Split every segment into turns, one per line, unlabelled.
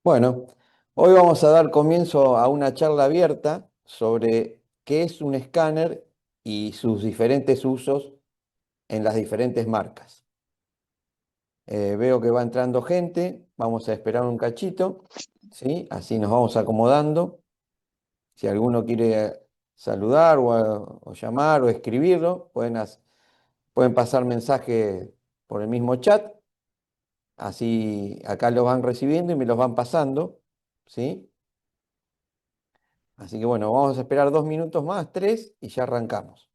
Bueno, hoy vamos a dar comienzo a una charla abierta sobre qué es un escáner y sus diferentes usos en las diferentes marcas. Veo que va entrando gente, vamos a esperar un cachito, ¿sí? Así nos vamos acomodando. Si alguno quiere saludar o llamar o escribirlo, pueden pasar mensajes por el mismo chat, así acá los van recibiendo y me los van pasando, ¿sí? Así que bueno, vamos a esperar 2 minutos más, tres, y ya arrancamos.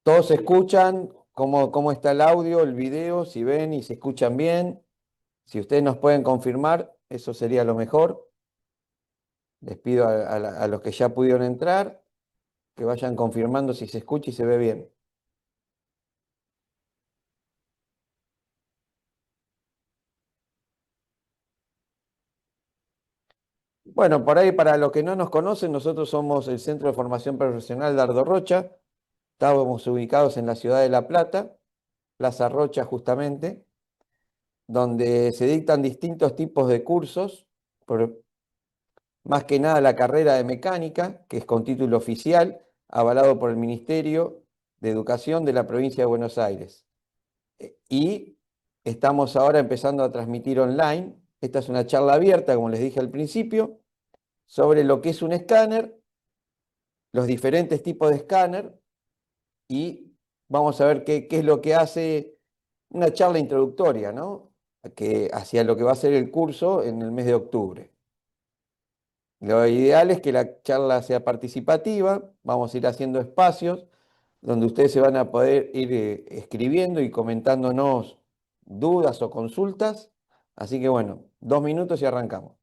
Todos escuchan cómo está el audio, el video, si ven y se escuchan bien. Si ustedes nos pueden confirmar, eso sería lo mejor. Les pido a los que ya pudieron entrar que vayan confirmando si se escucha y se ve bien. Bueno, por ahí para los que no nos conocen, nosotros somos el Centro de Formación Profesional Dardo Rocha. Estábamos ubicados en la ciudad de La Plata, Plaza Rocha justamente, donde se dictan distintos tipos de cursos, más que nada la carrera de mecánica, que es con título oficial, avalado por el Ministerio de Educación de la provincia de Buenos Aires. Y estamos ahora empezando a transmitir online. Esta es una charla abierta, como les dije al principio, sobre lo que es un escáner, los diferentes tipos de escáner, y vamos a ver qué es lo que hace una charla introductoria, ¿no? Hacia lo que va a ser el curso en el mes de octubre. Lo ideal es que la charla sea participativa, vamos a ir haciendo espacios donde ustedes se van a poder ir escribiendo y comentándonos dudas o consultas. Así que bueno, 2 minutos y arrancamos.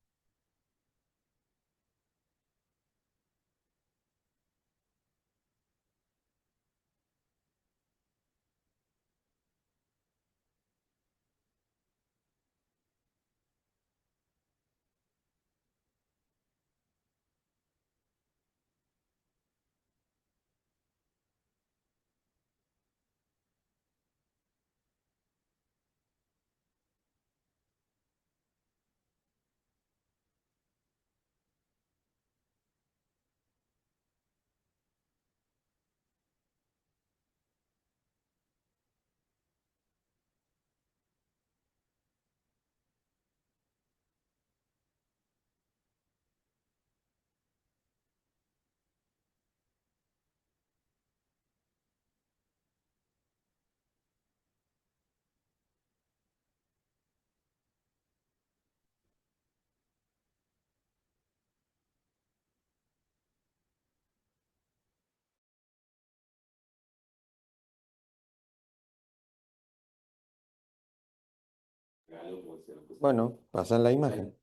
Bueno, pasan la imagen.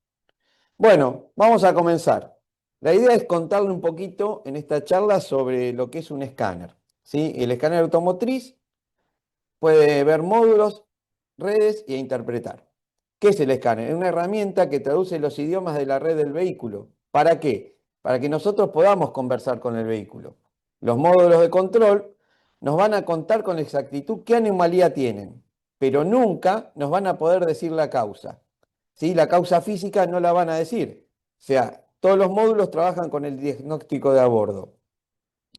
Bueno, vamos a comenzar. La idea es contarle un poquito en esta charla sobre lo que es un escáner, ¿sí? El escáner automotriz puede ver módulos, redes y interpretar. ¿Qué es el escáner? Es una herramienta que traduce los idiomas de la red del vehículo. ¿Para qué? Para que nosotros podamos conversar con el vehículo. Los módulos de control nos van a contar con exactitud qué anomalía tienen, pero nunca nos van a poder decir la causa. ¿Sí? La causa física no la van a decir. O sea, todos los módulos trabajan con el diagnóstico de a bordo.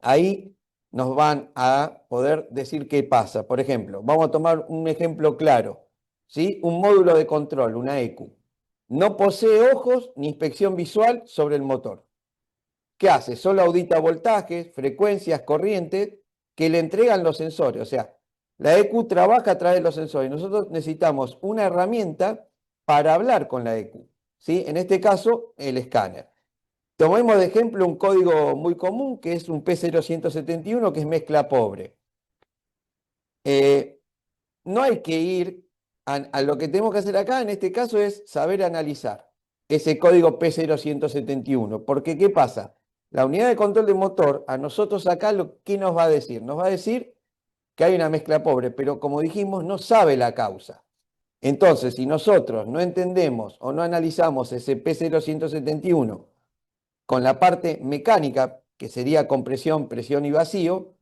Ahí nos van a poder decir qué pasa. Por ejemplo, vamos a tomar un ejemplo claro, ¿sí? Un módulo de control, una ECU. No posee ojos ni inspección visual sobre el motor. ¿Qué hace? Solo audita voltajes, frecuencias, corrientes que le entregan los sensores. O sea, la ECU trabaja a través de los sensores. Nosotros necesitamos una herramienta para hablar con la ECU, ¿sí? En este caso, el escáner. Tomemos de ejemplo un código muy común que es un P0171, que es mezcla pobre. Eh, no hay que ir a lo que tenemos que hacer acá, en este caso es saber analizar ese código P0171. Porque, ¿qué pasa? La unidad de control de motor, a nosotros acá, ¿qué nos va a decir? Nos va a decir que hay una mezcla pobre, pero como dijimos, no sabe la causa. Entonces, si nosotros no entendemos o no analizamos ese P0171 con la parte mecánica, que sería compresión, presión y vacío,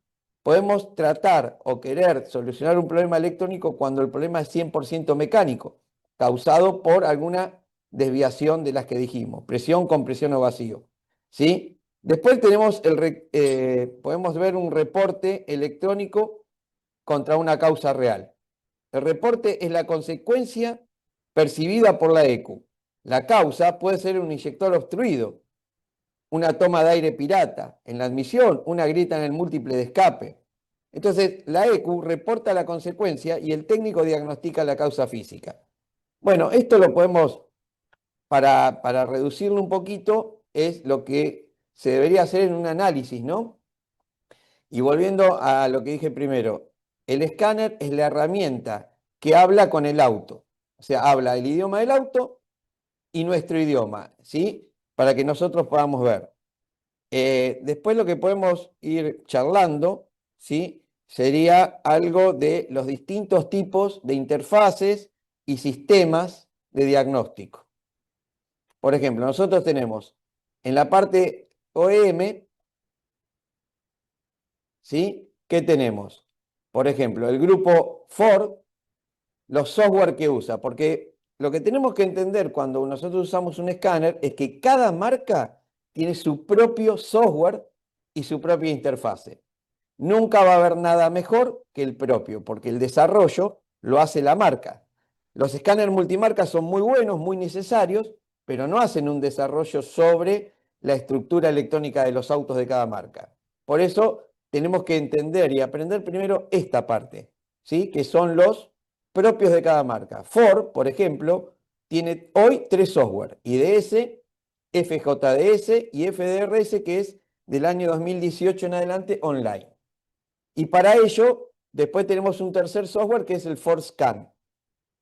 podemos tratar o querer solucionar un problema electrónico cuando el problema es 100% mecánico, causado por alguna desviación de las que dijimos, presión, compresión o vacío. ¿Sí? Después tenemos podemos ver un reporte electrónico contra una causa real. El reporte es la consecuencia percibida por la ECU. La causa puede ser un inyector obstruido, una toma de aire pirata, en la admisión, una grieta en el múltiple de escape. Entonces, la ECU reporta la consecuencia y el técnico diagnostica la causa física. Bueno, esto lo podemos, para reducirlo un poquito, es lo que se debería hacer en un análisis, ¿no? Y volviendo a lo que dije primero, el escáner es la herramienta que habla con el auto. O sea, habla el idioma del auto y nuestro idioma, ¿sí? Para que nosotros podamos ver. Después lo que podemos ir charlando, ¿sí? Sería algo de los distintos tipos de interfaces y sistemas de diagnóstico. Por ejemplo, nosotros tenemos en la parte OEM, ¿sí? ¿Qué tenemos? Por ejemplo, el grupo Ford, los software que usa, porque lo que tenemos que entender cuando nosotros usamos un escáner es que cada marca tiene su propio software y su propia interfase. Nunca va a haber nada mejor que el propio, porque el desarrollo lo hace la marca. Los escáneres multimarcas son muy buenos, muy necesarios, pero no hacen un desarrollo sobre la estructura electrónica de los autos de cada marca. Por eso tenemos que entender y aprender primero esta parte, ¿sí? Que son los propios de cada marca. Ford, por ejemplo, tiene hoy 3 software: IDS, FJDS y FDRS, que es del año 2018 en adelante online. Y para ello, después tenemos un tercer software que es el ForScan.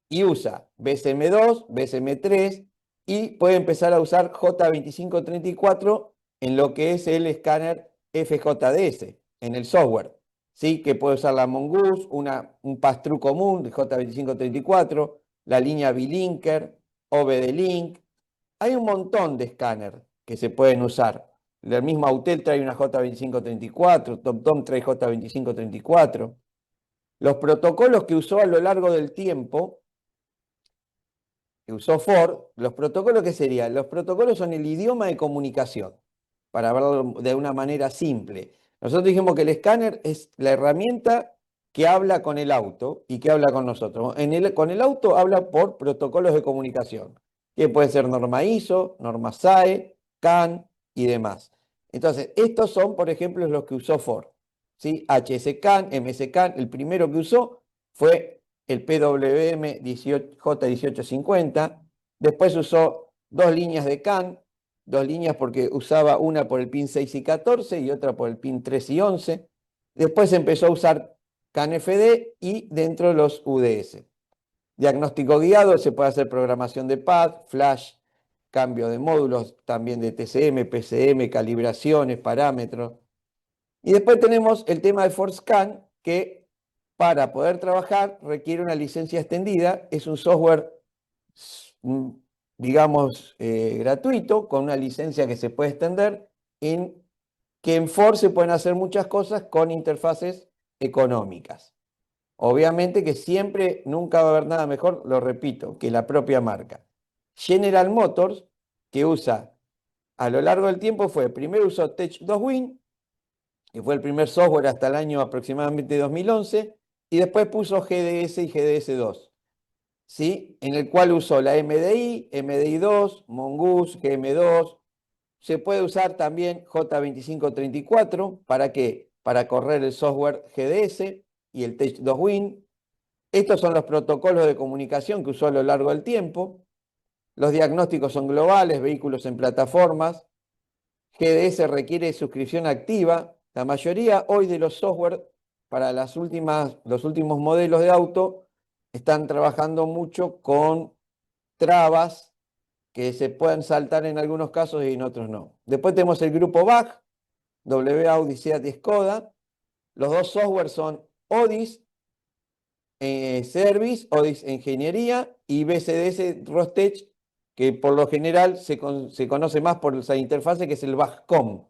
Y usa BSM2, BSM3 y puede empezar a usar J2534 en lo que es el escáner FJDS, en el software. ¿Sí? Que puede usar la Mongoose, un pass-through común de J2534, la línea B-Linker, OBD-Link. Hay un montón de escáner que se pueden usar. El mismo Autel trae una J2534, TomTom trae J2534. Los protocolos que usó a lo largo del tiempo, que usó Ford, los protocolos, ¿qué serían? Los protocolos son el idioma de comunicación, para hablarlo de una manera simple. Nosotros dijimos que el escáner es la herramienta que habla con el auto y que habla con nosotros. Con el auto habla por protocolos de comunicación, que puede ser norma ISO, norma SAE, CAN y demás. Entonces, estos son, por ejemplo, los que usó Ford. ¿Sí? HSCAN, MSCAN, el primero que usó fue el PWM J1850. Después usó 2 líneas de CAN, 2 líneas porque usaba una por el pin 6 y 14 y otra por el pin 3 y 11. Después empezó a usar CAN-FD y dentro de los UDS. Diagnóstico guiado, se puede hacer programación de pad, flash, cambio de módulos, también de TCM, PCM, calibraciones, parámetros. Y después tenemos el tema de ForScan, que para poder trabajar requiere una licencia extendida. Es un software, digamos, gratuito, con una licencia que se puede extender, que en Ford se pueden hacer muchas cosas con interfaces económicas. Obviamente que siempre, nunca va a haber nada mejor, lo repito, que la propia marca. General Motors, que usa a lo largo del tiempo, primero usó Tech2Win, que fue el primer software hasta el año aproximadamente 2011, y después puso GDS y GDS2, ¿sí? En el cual usó la MDI, MDI2, Mongoose, GM2. Se puede usar también J2534, ¿para qué? Para correr el software GDS y el Tech2Win. Estos son los protocolos de comunicación que usó a lo largo del tiempo. Los diagnósticos son globales, vehículos en plataformas. GDS requiere suscripción activa. La mayoría hoy de los software para los últimos modelos de auto están trabajando mucho con trabas que se pueden saltar en algunos casos y en otros no. Después tenemos el grupo BAG, WA, Odisea y Skoda. Los dos software son ODIS Service, ODIS Ingeniería y BCDS Rostech, que por lo general se conoce más por esa interfase que es el BAGCOM.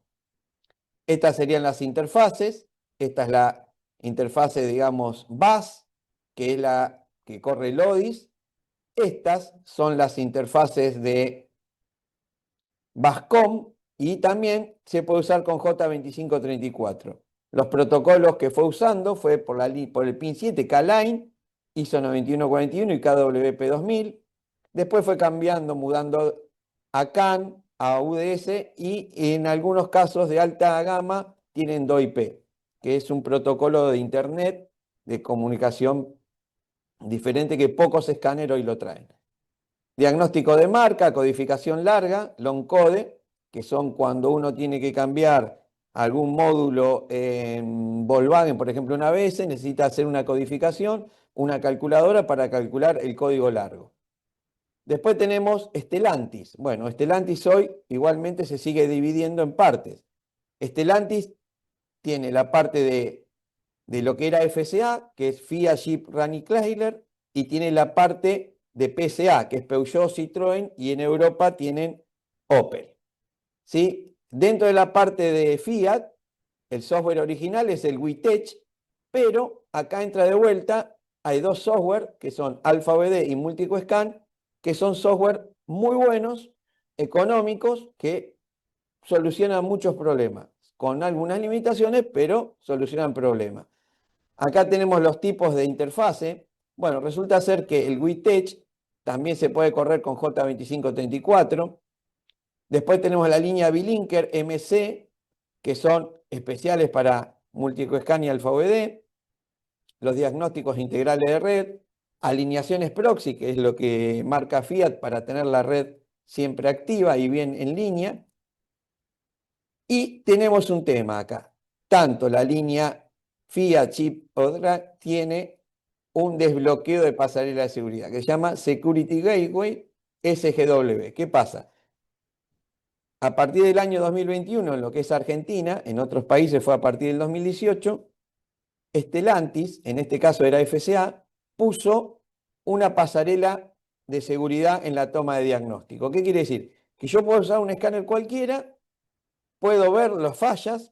Estas serían las interfaces. Esta es la interfase, digamos, bus, que es la que corre LODIS. Estas son las interfaces de BASCOM y también se puede usar con J2534. Los protocolos que fue usando fue por el pin 7, K-Line, ISO 9141 y KWP 2000. Después fue cambiando, mudando a CAN, a UDS y en algunos casos de alta gama tienen DOIP, que es un protocolo de internet de comunicación diferente que pocos escáneres hoy lo traen. Diagnóstico de marca, codificación larga, long code, que son cuando uno tiene que cambiar algún módulo en Volkswagen, por ejemplo, una vez, necesita hacer una codificación, una calculadora para calcular el código largo. Después tenemos Stellantis. Bueno, Stellantis hoy igualmente se sigue dividiendo en partes. Stellantis tiene la parte de lo que era FCA, que es Fiat, Jeep, Rani, Chrysler, y tiene la parte de PSA, que es Peugeot, Citroën, y en Europa tienen Opel. ¿Sí? Dentro de la parte de Fiat, el software original es el WeTech, pero acá entra de vuelta, hay dos software que son AlphaOBD y MulticoScan, que son software muy buenos, económicos, que solucionan muchos problemas, con algunas limitaciones, pero solucionan problemas. Acá tenemos los tipos de interfase. Bueno, resulta ser que el WeTech también se puede correr con J2534. Después tenemos la línea B-Linker MC, que son especiales para MulticoScan y AlphaOBD. Los diagnósticos integrales de red. Alineaciones proxy, que es lo que marca Fiat para tener la red siempre activa y bien en línea. Y tenemos un tema acá. Tanto la línea Fiat Chip Odra tiene un desbloqueo de pasarela de seguridad que se llama Security Gateway SGW. ¿Qué pasa? A partir del año 2021, en lo que es Argentina, en otros países fue a partir del 2018, Stellantis, en este caso era FCA, puso una pasarela de seguridad en la toma de diagnóstico. ¿Qué quiere decir? Que yo puedo usar un escáner cualquiera, puedo ver las fallas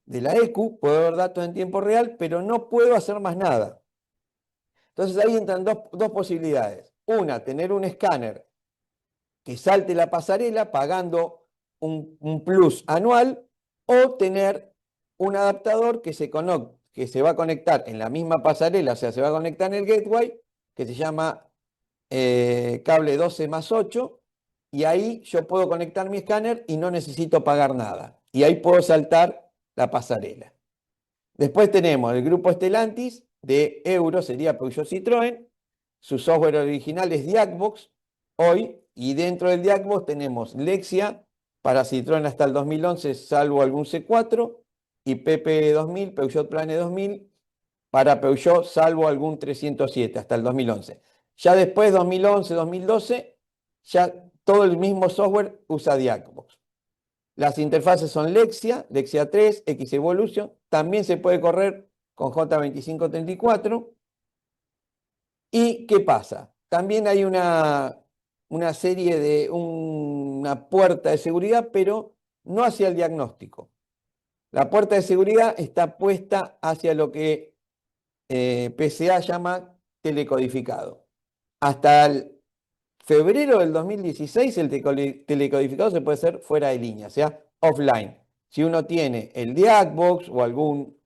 de la EQ, puedo ver datos en tiempo real, pero no puedo hacer más nada. Entonces ahí entran dos posibilidades. Una, tener un escáner que salte la pasarela pagando un plus anual, o tener un adaptador que se va a conectar en la misma pasarela, o sea, se va a conectar en el gateway, que se llama cable 12+8, y ahí yo puedo conectar mi escáner y no necesito pagar nada. Y ahí puedo saltar la pasarela. Después tenemos el grupo Stellantis de Euro, sería Peugeot, Citroën. Su software original es Diagbox hoy, y dentro del Diagbox tenemos Lexia para Citroën hasta el 2011, salvo algún C4, y PP 2000, Peugeot Plane 2000 para Peugeot, salvo algún 307 hasta el 2011. Ya después, 2011, 2012, ya todo el mismo software usa Diagbox. Las interfaces son Lexia, Lexia 3, X-Evolution. También se puede correr con J2534. ¿Y qué pasa? También hay una serie de una puerta de seguridad, pero no hacia el diagnóstico. La puerta de seguridad está puesta hacia lo que PSA llama telecodificado. Hasta el febrero del 2016 el telecodificado se puede hacer fuera de línea, o sea, offline. Si uno tiene el Diagbox o algún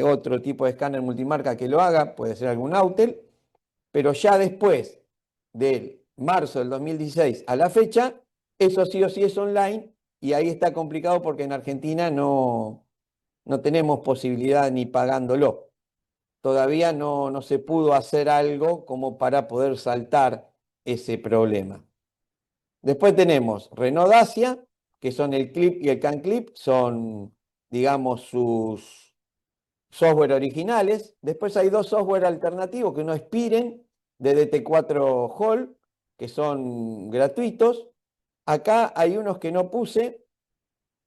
otro tipo de escáner multimarca que lo haga, puede ser algún Autel, pero ya después del marzo del 2016 a la fecha, eso sí o sí es online, y ahí está complicado porque en Argentina no tenemos posibilidad ni pagándolo. Todavía no se pudo hacer algo como para poder saltar ese problema. Después tenemos Renault Dacia, que son el Clip y el CanClip, son, digamos, sus software originales. Después hay dos software alternativos, que uno es Piren, de DT4 Hall, que son gratuitos. Acá hay unos que no puse,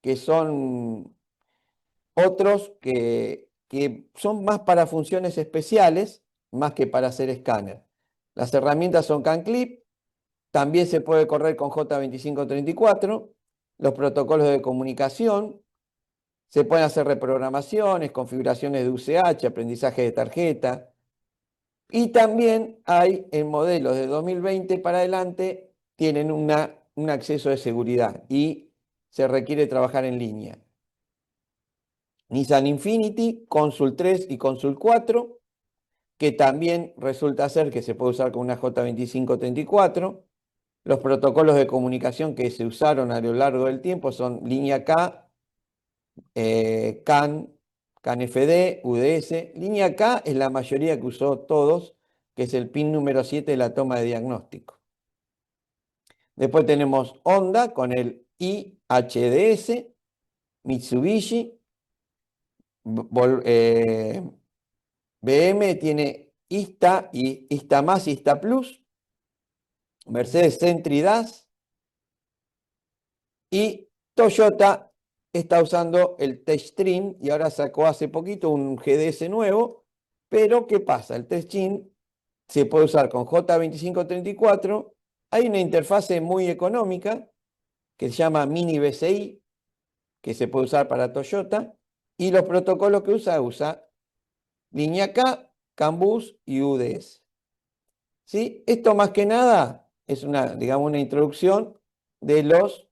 que son otros que son más para funciones especiales, más que para hacer escáner. Las herramientas son CanClip, también se puede correr con J2534, los protocolos de comunicación, Se pueden hacer reprogramaciones, configuraciones de UCH, aprendizaje de tarjeta. Y también hay en modelos de 2020 para adelante, tienen un acceso de seguridad y se requiere trabajar en línea. Nissan Infinity, Consul 3 y Consul 4, que también resulta ser que se puede usar con una J2534. Los protocolos de comunicación que se usaron a lo largo del tiempo son línea K, CAN, CAN-FD, UDS. Línea K es la mayoría que usó todos, que es el pin número 7 de la toma de diagnóstico. Después tenemos Honda con el IHDS, Mitsubishi, BM tiene ISTA y ISTA más, ISTA Plus, Mercedes Sentry Das y Toyota está usando el Touchstream y ahora sacó hace poquito un GDS nuevo, pero ¿qué pasa? El Touchstream se puede usar con J2534, hay una interfase muy económica que se llama Mini BCI, que se puede usar para Toyota, y los protocolos que usa línea K, CAN bus y UDS. ¿Sí? Esto más que nada es digamos, una introducción de los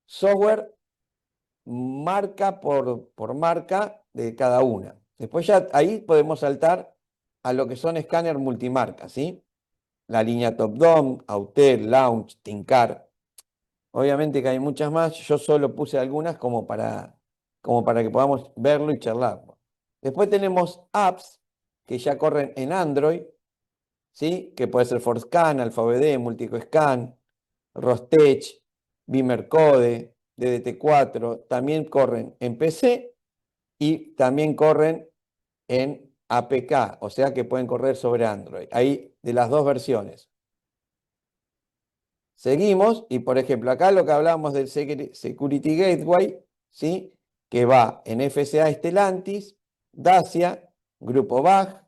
software marca por marca de cada una. Después ya ahí podemos saltar a lo que son escáner multimarca, ¿sí? La línea Top Down, Autel, Launch, Tincar. Obviamente que hay muchas más, yo solo puse algunas como para que podamos verlo y charlarlo. Después tenemos apps que ya corren en Android, ¿sí? Que puede ser ForScan, AlphaVD, MulticoScan, Rostech, Beamer Code, DDT4, también corren en PC y también corren en APK, o sea que pueden correr sobre Android. Hay de las dos versiones. Seguimos y por ejemplo acá lo que hablábamos del Security Gateway, ¿sí? Que va en FCA Stellantis, Dacia, Grupo BAG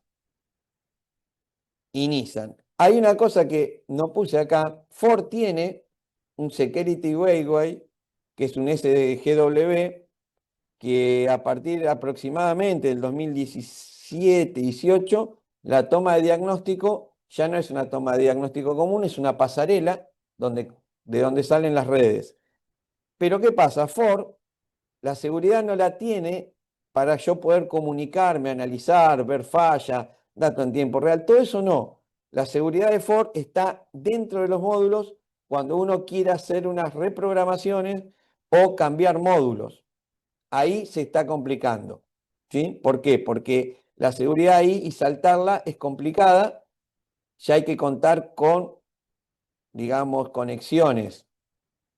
y Nissan. Hay una cosa que no puse acá, Ford tiene un Security Gateway, que es un SDGW, que a partir aproximadamente del 2017-18, la toma de diagnóstico ya no es una toma de diagnóstico común, es una pasarela de donde salen las redes. Pero ¿qué pasa? Ford, la seguridad no la tiene para yo poder comunicarme, analizar, ver falla, datos en tiempo real, todo eso no. La seguridad de Ford está dentro de los módulos cuando uno quiere hacer unas reprogramaciones o cambiar módulos. Ahí se está complicando. ¿Sí? ¿Por qué? Porque la seguridad ahí y saltarla es complicada. Ya hay que contar con, digamos, conexiones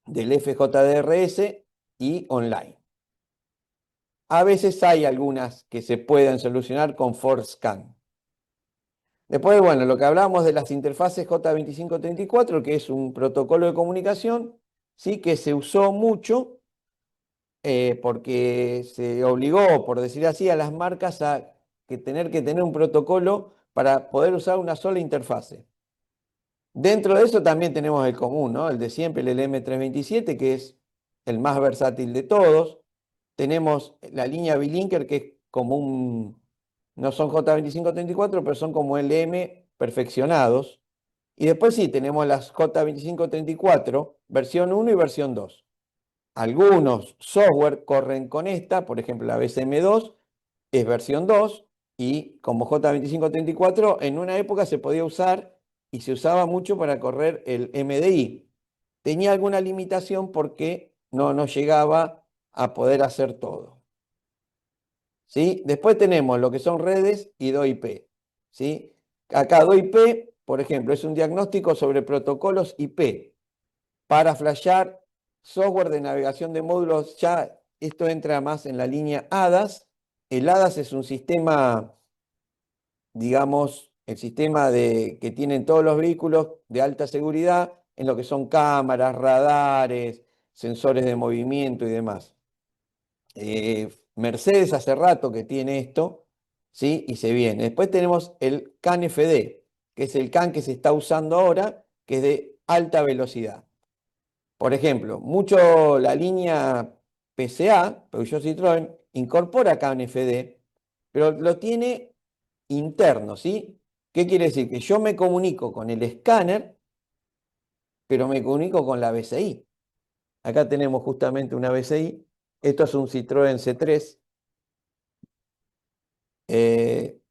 del FJDRS y online. A veces hay algunas que se pueden solucionar con ForScan. Después, bueno, lo que hablamos de las interfaces J2534, que es un protocolo de comunicación, sí que se usó mucho porque se obligó, por decir así, a las marcas a tener que tener un protocolo para poder usar una sola interfase. Dentro de eso también tenemos el común, ¿no? El de siempre, el LM327, que es el más versátil de todos. Tenemos la línea B-Linker, que es como no son J2534, pero son como LM perfeccionados. Y después sí, tenemos las J2534, versión 1 y versión 2. Algunos software corren con esta, por ejemplo la BCM2 es versión 2 y como J2534 en una época se podía usar y se usaba mucho para correr el MDI. Tenía alguna limitación porque no llegaba a poder hacer todo. ¿Sí? Después tenemos lo que son redes y DOIP. ¿Sí? Acá DOIP, por ejemplo, es un diagnóstico sobre protocolos IP para flashear software de navegación de módulos. Ya esto entra más en la línea ADAS. El ADAS es un sistema, digamos, el sistema que tienen todos los vehículos de alta seguridad en lo que son cámaras, radares, sensores de movimiento y demás. Mercedes hace rato que tiene esto, ¿sí? Y se viene. Después tenemos el CAN-FD, que es el CAN que se está usando ahora, que es de alta velocidad. Por ejemplo, mucho la línea PCA, Peugeot Citroën, incorpora KNFD, pero lo tiene interno, ¿sí? ¿Qué quiere decir? Que yo me comunico con el escáner, pero me comunico con la BCI. Acá tenemos justamente una BCI. Esto es un Citroën C3.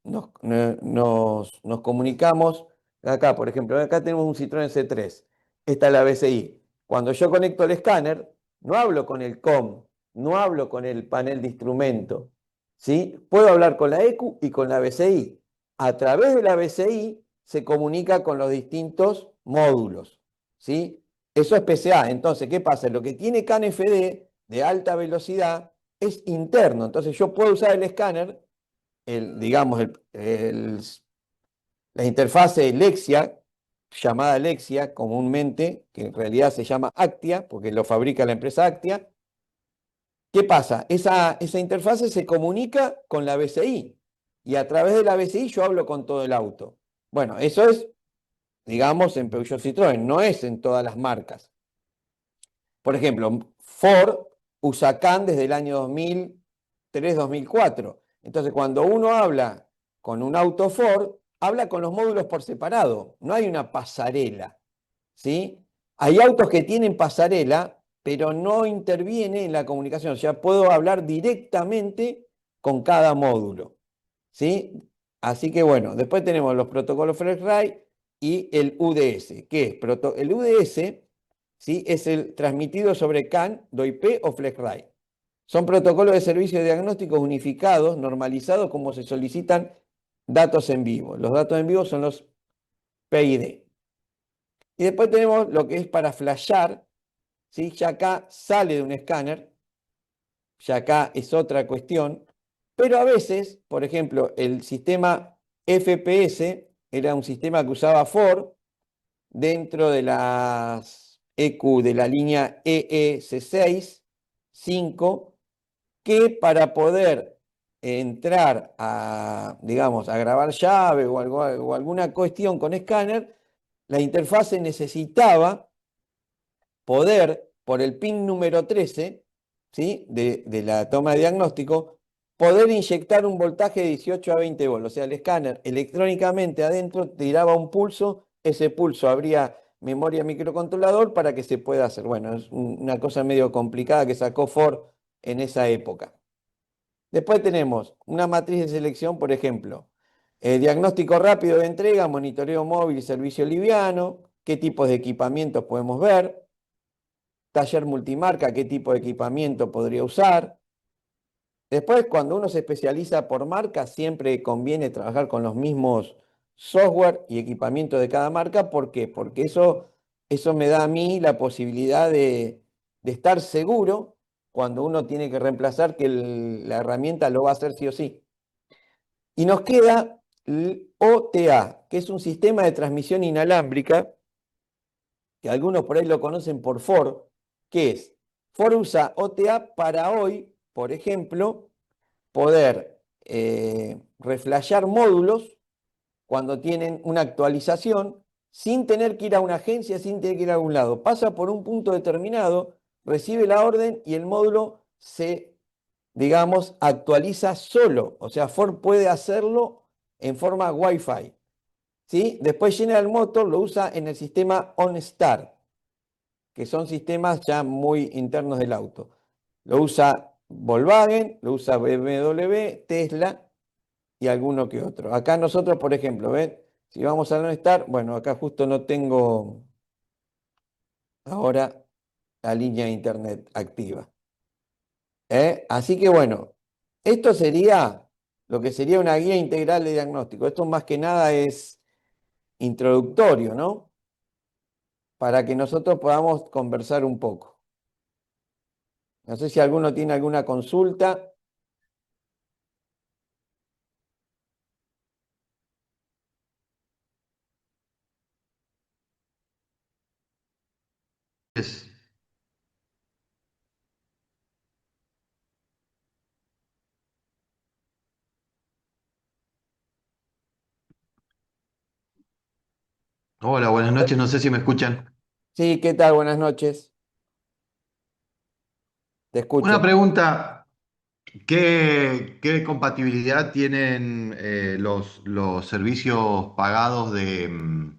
Nos comunicamos. Acá, por ejemplo, acá tenemos un Citroën C3. Esta es la BCI. Cuando yo conecto el escáner, no hablo con el COM, no hablo con el panel de instrumento, ¿sí? Puedo hablar con la ECU y con la BCI. A través de la BCI se comunica con los distintos módulos, ¿sí? Eso es PCA. Entonces, ¿qué pasa? Lo que tiene CAN-FD de alta velocidad es interno. Entonces, yo puedo usar el escáner, digamos, la interfase Lexia, llamada Lexia comúnmente, que en realidad se llama Actia, porque lo fabrica la empresa Actia. ¿Qué pasa? Esa interfase se comunica con la BCI y a través de la BCI yo hablo con todo el auto. Bueno, eso es, digamos, en Peugeot Citroën, no es en todas las marcas. Por ejemplo, Ford usa CAN desde el año 2003-2004. Entonces, cuando uno habla con un auto Ford, habla con los módulos por separado. No hay una pasarela, ¿sí? Hay autos que tienen pasarela, pero no interviene en la comunicación. O sea, puedo hablar directamente con cada módulo, ¿sí? Así que bueno, después tenemos los protocolos FlexRay y el UDS. ¿Qué es? El UDS, ¿sí? Es el transmitido sobre CAN, DOIP o FlexRay. Son protocolos de servicios diagnósticos unificados, normalizados, como se solicitan datos en vivo. Los datos en vivo son los PID. Y después tenemos lo que es para flashear, ¿sí? Ya acá sale de un escáner, ya acá es otra cuestión, pero a veces, por ejemplo, el sistema FPS era un sistema que usaba Ford dentro de las EQ de la línea EEC6, 5, que para poder entrar a, digamos, a grabar llave o alguna cuestión con escáner, la interfase necesitaba poder, por el pin número 13, ¿sí? de la toma de diagnóstico, poder inyectar un voltaje de 18 a 20 volts. O sea, el escáner electrónicamente adentro tiraba un pulso, ese pulso abría memoria microcontrolador para que se pueda hacer. Bueno, es una cosa medio complicada que sacó Ford en esa época. Después tenemos una matriz de selección, por ejemplo, diagnóstico rápido de entrega, monitoreo móvil, servicio liviano, qué tipos de equipamientos podemos ver, taller multimarca, qué tipo de equipamiento podría usar. Después, cuando uno se especializa por marca, siempre conviene trabajar con los mismos software y equipamiento de cada marca. ¿Por qué? Porque eso me da a mí la posibilidad de estar seguro cuando uno tiene que reemplazar que la herramienta lo va a hacer sí o sí. Y nos queda el OTA, que es un sistema de transmisión inalámbrica, que algunos por ahí lo conocen por Ford, que es, Ford usa OTA para hoy, por ejemplo, poder reflashar módulos cuando tienen una actualización sin tener que ir a una agencia, sin tener que ir a algún lado. Pasa por un punto determinado, recibe la orden y el módulo se, digamos, actualiza solo. O sea, Ford puede hacerlo en forma Wi-Fi, ¿sí? Después llena el motor, lo usa en el sistema OnStar, que son sistemas ya muy internos del auto. Lo usa Volkswagen, lo usa BMW, Tesla y alguno que otro. Acá nosotros, por ejemplo, ¿ven? Si vamos a OnStar, bueno, acá justo no tengo ahora la línea de internet activa. Así que bueno, esto sería lo que sería una guía integral de diagnóstico. Esto más que nada es introductorio, ¿no? Para que nosotros podamos conversar un poco. No sé si alguno tiene alguna consulta.
Es- Hola, buenas noches, no sé si me escuchan.
Sí, ¿qué tal? Buenas noches. Te
Una
escucho.
pregunta, ¿Qué compatibilidad tienen los servicios pagados de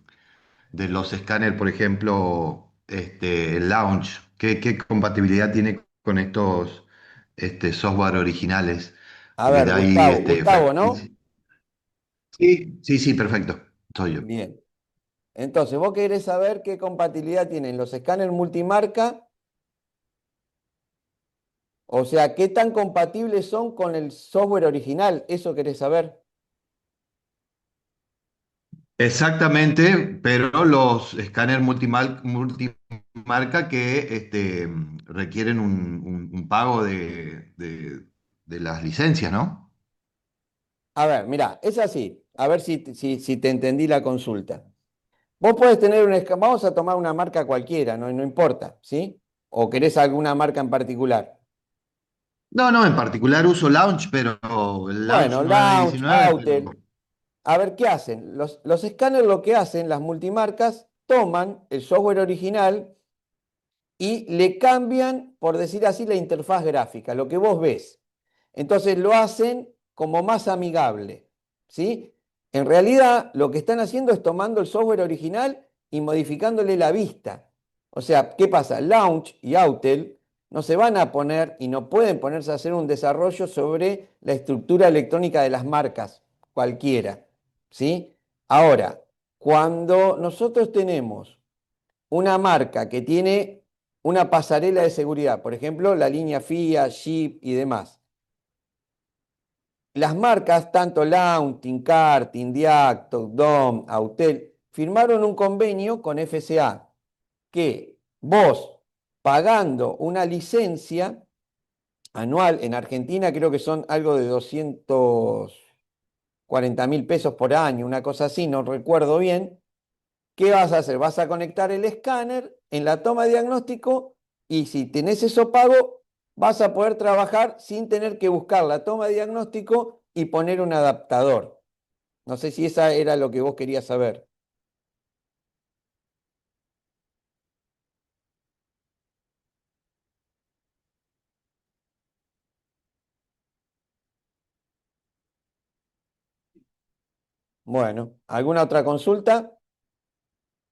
los escáneres, por ejemplo, el Launch? ¿Qué compatibilidad tiene con estos software originales?
A ver,
De ahí
Gustavo, ¿no?
frecuencia. Sí, sí, sí, perfecto. Soy yo.
Bien. Entonces, vos querés saber qué compatibilidad tienen los escáneres multimarca, o sea, qué tan compatibles son con el software original, ¿eso querés saber?
Exactamente, pero los escáneres multimarca que requieren un pago de las licencias, ¿no?
A ver, mirá, es así, a ver si te entendí la consulta. Vos podés tener vamos a tomar una marca cualquiera, no importa, ¿sí? ¿O querés alguna marca en particular?
No, no, en particular uso Launch, pero el Launch
Bueno, Launch,
919, pero...
Autel. A ver, ¿qué hacen? Los escáneres lo que hacen, las multimarcas, toman el software original y le cambian, por decir así, la interfaz gráfica, lo que vos ves. Entonces lo hacen como más amigable, ¿sí? En realidad lo que están haciendo es tomando el software original y modificándole la vista. O sea, ¿qué pasa? Launch y Autel no se van a poner y no pueden ponerse a hacer un desarrollo sobre la estructura electrónica de las marcas, cualquiera, ¿sí? Ahora, cuando nosotros tenemos una marca que tiene una pasarela de seguridad, por ejemplo, la línea FIA, Jeep y demás. Las marcas, tanto Launch, Tincar, Tindiac, Togdom, Autel, firmaron un convenio con FCA que vos, pagando una licencia anual, en Argentina creo que son algo de 240.000 pesos por año, una cosa así, no recuerdo bien. ¿Qué vas a hacer? Vas a conectar el escáner en la toma de diagnóstico y si tenés eso pago, vas a poder trabajar sin tener que buscar la toma de diagnóstico y poner un adaptador. No sé si esa era lo que vos querías saber. Bueno, ¿alguna otra consulta?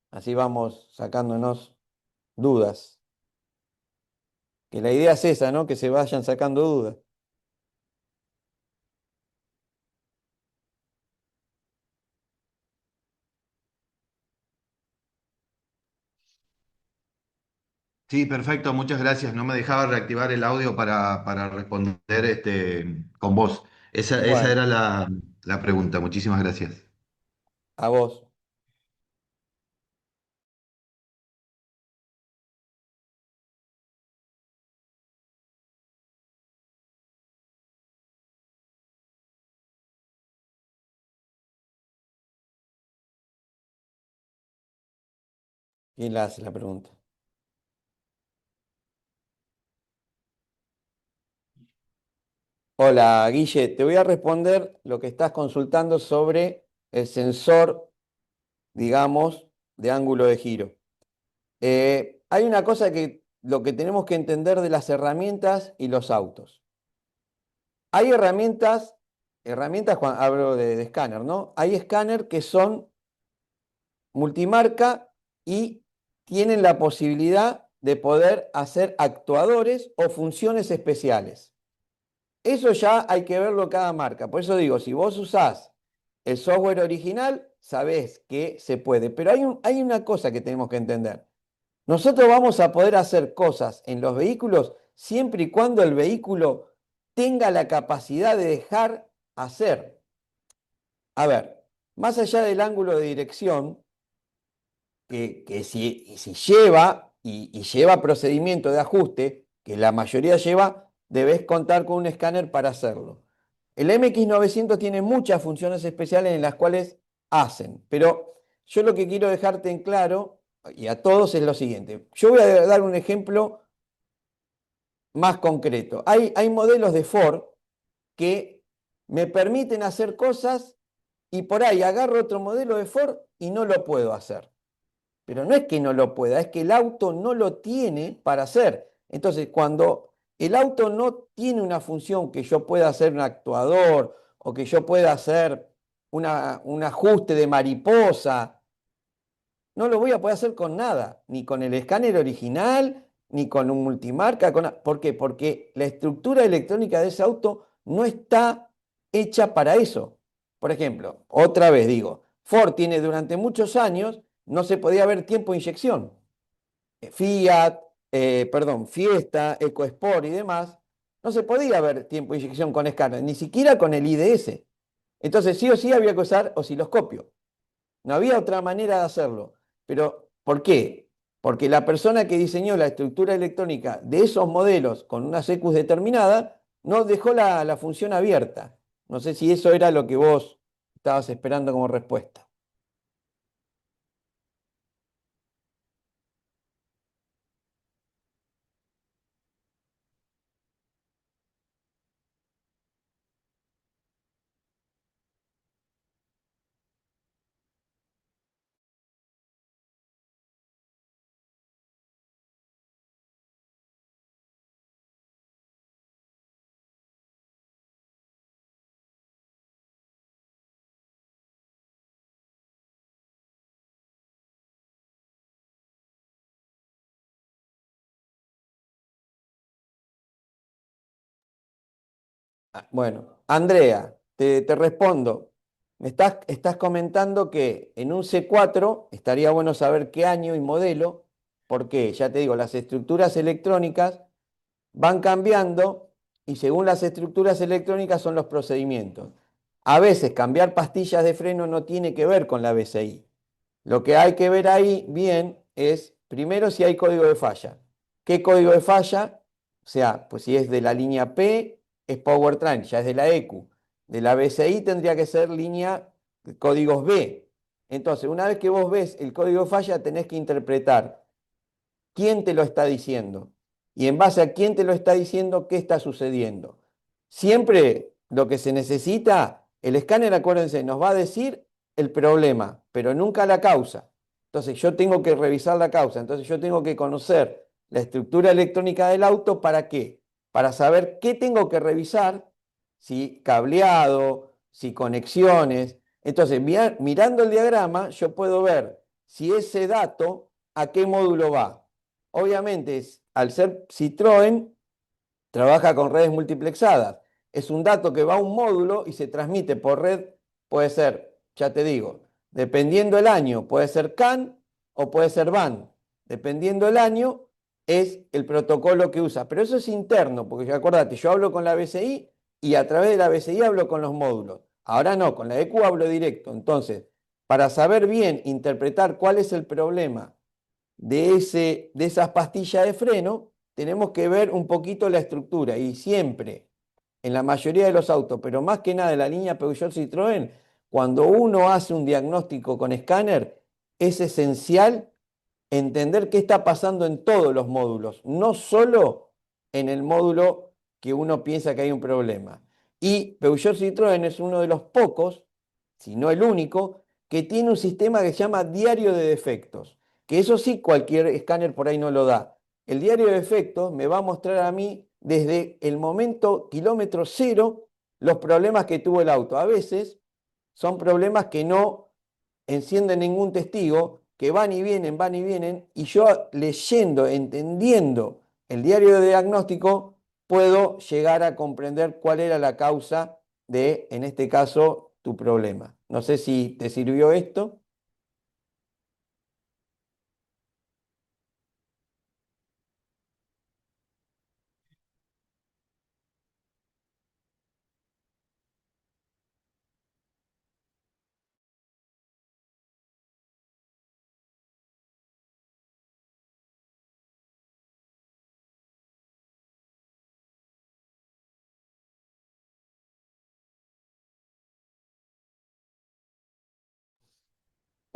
Así vamos sacándonos dudas. Que la idea es esa, ¿no? Que se vayan sacando dudas.
Sí, perfecto, muchas gracias. No me dejaba reactivar el audio para responder con voz. Esa
Bueno,
era la pregunta. Muchísimas gracias.
a vos. ¿Quién la hace la pregunta? Hola, Guille, te voy a responder lo que estás consultando sobre el sensor, digamos, de ángulo de giro. Hay una cosa que lo que tenemos que entender de las herramientas y los autos. Hay herramientas cuando hablo de escáner, ¿no? Hay escáner que son multimarca y tienen la posibilidad de poder hacer actuadores o funciones especiales. Eso ya hay que verlo cada marca. Por eso digo, si vos usás el software original, sabés que se puede. Pero hay una cosa que tenemos que entender. Nosotros vamos a poder hacer cosas en los vehículos siempre y cuando el vehículo tenga la capacidad de dejar hacer. A ver, más allá del ángulo de dirección, que si lleva y lleva procedimiento de ajuste, que la mayoría lleva, debes contar con un escáner para hacerlo. El MX900 tiene muchas funciones especiales en las cuales hacen, pero yo lo que quiero dejarte en claro, y a todos, es lo siguiente. Yo voy a dar un ejemplo más concreto. Hay modelos de Ford que me permiten hacer cosas y por ahí agarro otro modelo de Ford y no lo puedo hacer. Pero no es que no lo pueda, es que el auto no lo tiene para hacer. Entonces, cuando el auto no tiene una función que yo pueda hacer un actuador o que yo pueda hacer un ajuste de mariposa. No lo voy a poder hacer con nada, ni con el escáner original, ni con un multimarca. ¿Por qué? Porque la estructura electrónica de ese auto no está hecha para eso. Por ejemplo, otra vez digo, Ford tiene durante muchos años, no se podía ver tiempo de inyección. Fiat, perdón, Fiesta, EcoSport y demás, no se podía ver tiempo de inyección con escáner, ni siquiera con el IDS. Entonces sí o sí había que usar osciloscopio. No había otra manera de hacerlo. Pero, ¿por qué? Porque la persona que diseñó la estructura electrónica de esos modelos con una CQ determinada no dejó la función abierta. No sé si eso era lo que vos estabas esperando como respuesta. Bueno, Andrea, te respondo. Estás comentando que en un C4 estaría bueno saber qué año y modelo, porque ya te digo, las estructuras electrónicas van cambiando y según las estructuras electrónicas son los procedimientos. A veces cambiar pastillas de freno no tiene que ver con la BCI. Lo que hay que ver ahí bien es, primero, si hay código de falla. ¿Qué código de falla? O sea, pues si es de la línea P, es powertrain, ya es de la EQ. De la BCI tendría que ser línea códigos B. Entonces, una vez que vos ves el código de falla, tenés que interpretar quién te lo está diciendo y en base a quién te lo está diciendo, qué está sucediendo. Siempre lo que se necesita, el escáner, acuérdense, nos va a decir el problema, pero nunca la causa. Entonces yo tengo que revisar la causa, entonces yo tengo que conocer la estructura electrónica del auto, ¿para qué? Para saber qué tengo que revisar, si cableado, si conexiones. Entonces, mirando el diagrama, yo puedo ver si ese dato a qué módulo va. Obviamente, al ser Citroën, trabaja con redes multiplexadas. Es un dato que va a un módulo y se transmite por red, puede ser, ya te digo, dependiendo el año, puede ser CAN o puede ser BAN. Dependiendo el año, es el protocolo que usa. Pero eso es interno, porque acuérdate, yo hablo con la BCI y a través de la BCI hablo con los módulos. Ahora no, con la EQ hablo directo. Entonces, para saber bien interpretar cuál es el problema de esas pastillas de freno, tenemos que ver un poquito la estructura y siempre, en la mayoría de los autos, pero más que nada en la línea Peugeot Citroën, cuando uno hace un diagnóstico con escáner, es esencial entender qué está pasando en todos los módulos, no solo en el módulo que uno piensa que hay un problema. Y Peugeot Citroën es uno de los pocos, si no el único, que tiene un sistema que se llama diario de defectos, que eso sí cualquier escáner por ahí no lo da. El diario de defectos me va a mostrar a mí desde el momento kilómetro cero los problemas que tuvo el auto. A veces son problemas que no encienden ningún testigo, que van y vienen, y yo leyendo, entendiendo el diario de diagnóstico, puedo llegar a comprender cuál era la causa de, en este caso, tu problema. No sé si te sirvió esto.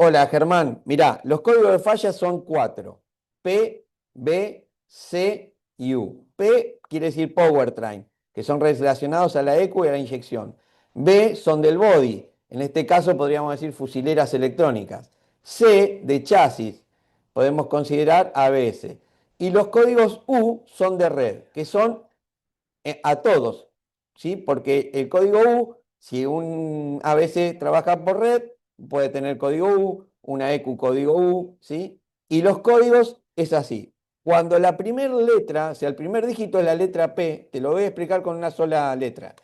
Hola Germán, mirá, los códigos de falla son cuatro: P, B, C y U. P quiere decir powertrain, que son relacionados a la ECU y a la inyección. B son del body, en este caso podríamos decir fusileras electrónicas. C de chasis, podemos considerar ABS. Y los códigos U son de red, que son a todos, ¿sí? Porque el código U, si un ABC trabaja por red, puede tener código U, una EQ código U, ¿sí? Y los códigos es así. Cuando la primera letra, o sea, el primer dígito es la letra P, te lo voy a explicar con una sola letra.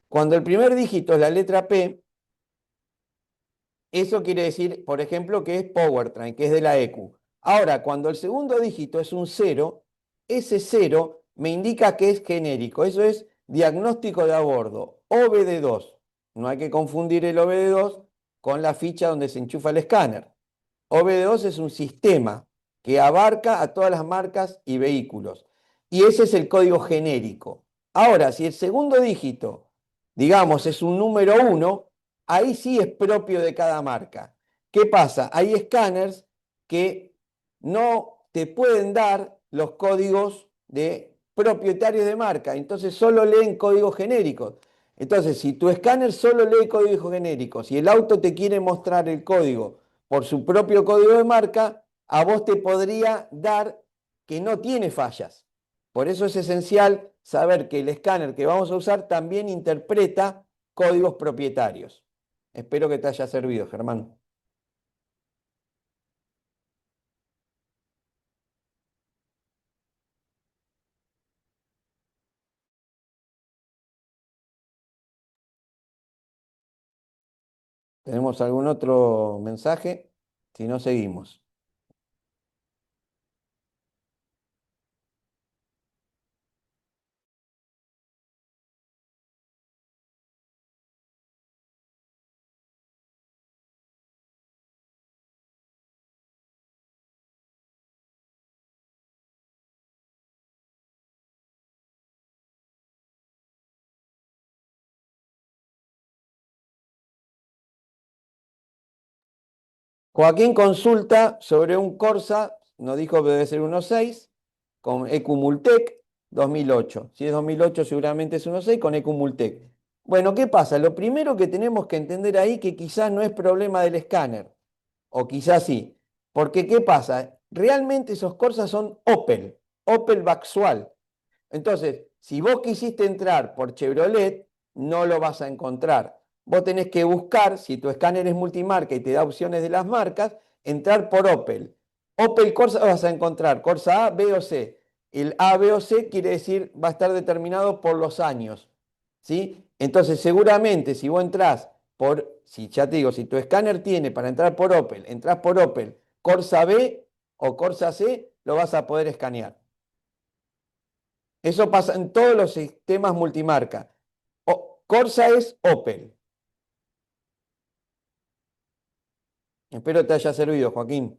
Cuando el primer dígito es la letra P, eso quiere decir, por ejemplo, que es powertrain, que es de la EQ. Ahora, cuando el segundo dígito es un cero, ese cero me indica que es genérico. Eso es diagnóstico de a bordo, OBD2. No hay que confundir el OBD2 con la ficha donde se enchufa el escáner. OBD2 es un sistema que abarca a todas las marcas y vehículos. Y ese es el código genérico. Ahora, si el segundo dígito, digamos, es un número uno, ahí sí es propio de cada marca. ¿Qué pasa? Hay escáneres que no te pueden dar los códigos de propietarios de marca, entonces solo leen códigos genéricos. Entonces, si tu escáner solo lee códigos genéricos y el auto te quiere mostrar el código por su propio código de marca, a vos te podría dar que no tiene fallas. Por eso es esencial saber que el escáner que vamos a usar también interpreta códigos propietarios. Espero que te haya servido, Germán. ¿Tenemos algún otro mensaje? Si no, seguimos. Joaquín consulta sobre un Corsa, nos dijo que debe ser 1.6, con Ecumultec 2008. Si es 2008 seguramente es 1.6 con Ecumultec. Bueno, ¿qué pasa? Lo primero que tenemos que entender ahí que quizás no es problema del escáner, o quizás sí. Porque ¿qué pasa? Realmente esos Corsas son Opel, Opel Vauxhall. Entonces, si vos quisiste entrar por Chevrolet, no lo vas a encontrar. Vos tenés que buscar, si tu escáner es multimarca y te da opciones de las marcas, entrar por Opel. Opel Corsa vas a encontrar Corsa A, B o C. El A, B o C quiere decir va a estar determinado por los años. ¿Sí? Entonces, seguramente si vos entrás por, si ya te digo, si tu escáner tiene para entrar por Opel, entrás por Opel, Corsa B o Corsa C, lo vas a poder escanear. Eso pasa en todos los sistemas multimarca. Corsa es Opel. Espero te haya servido, Joaquín.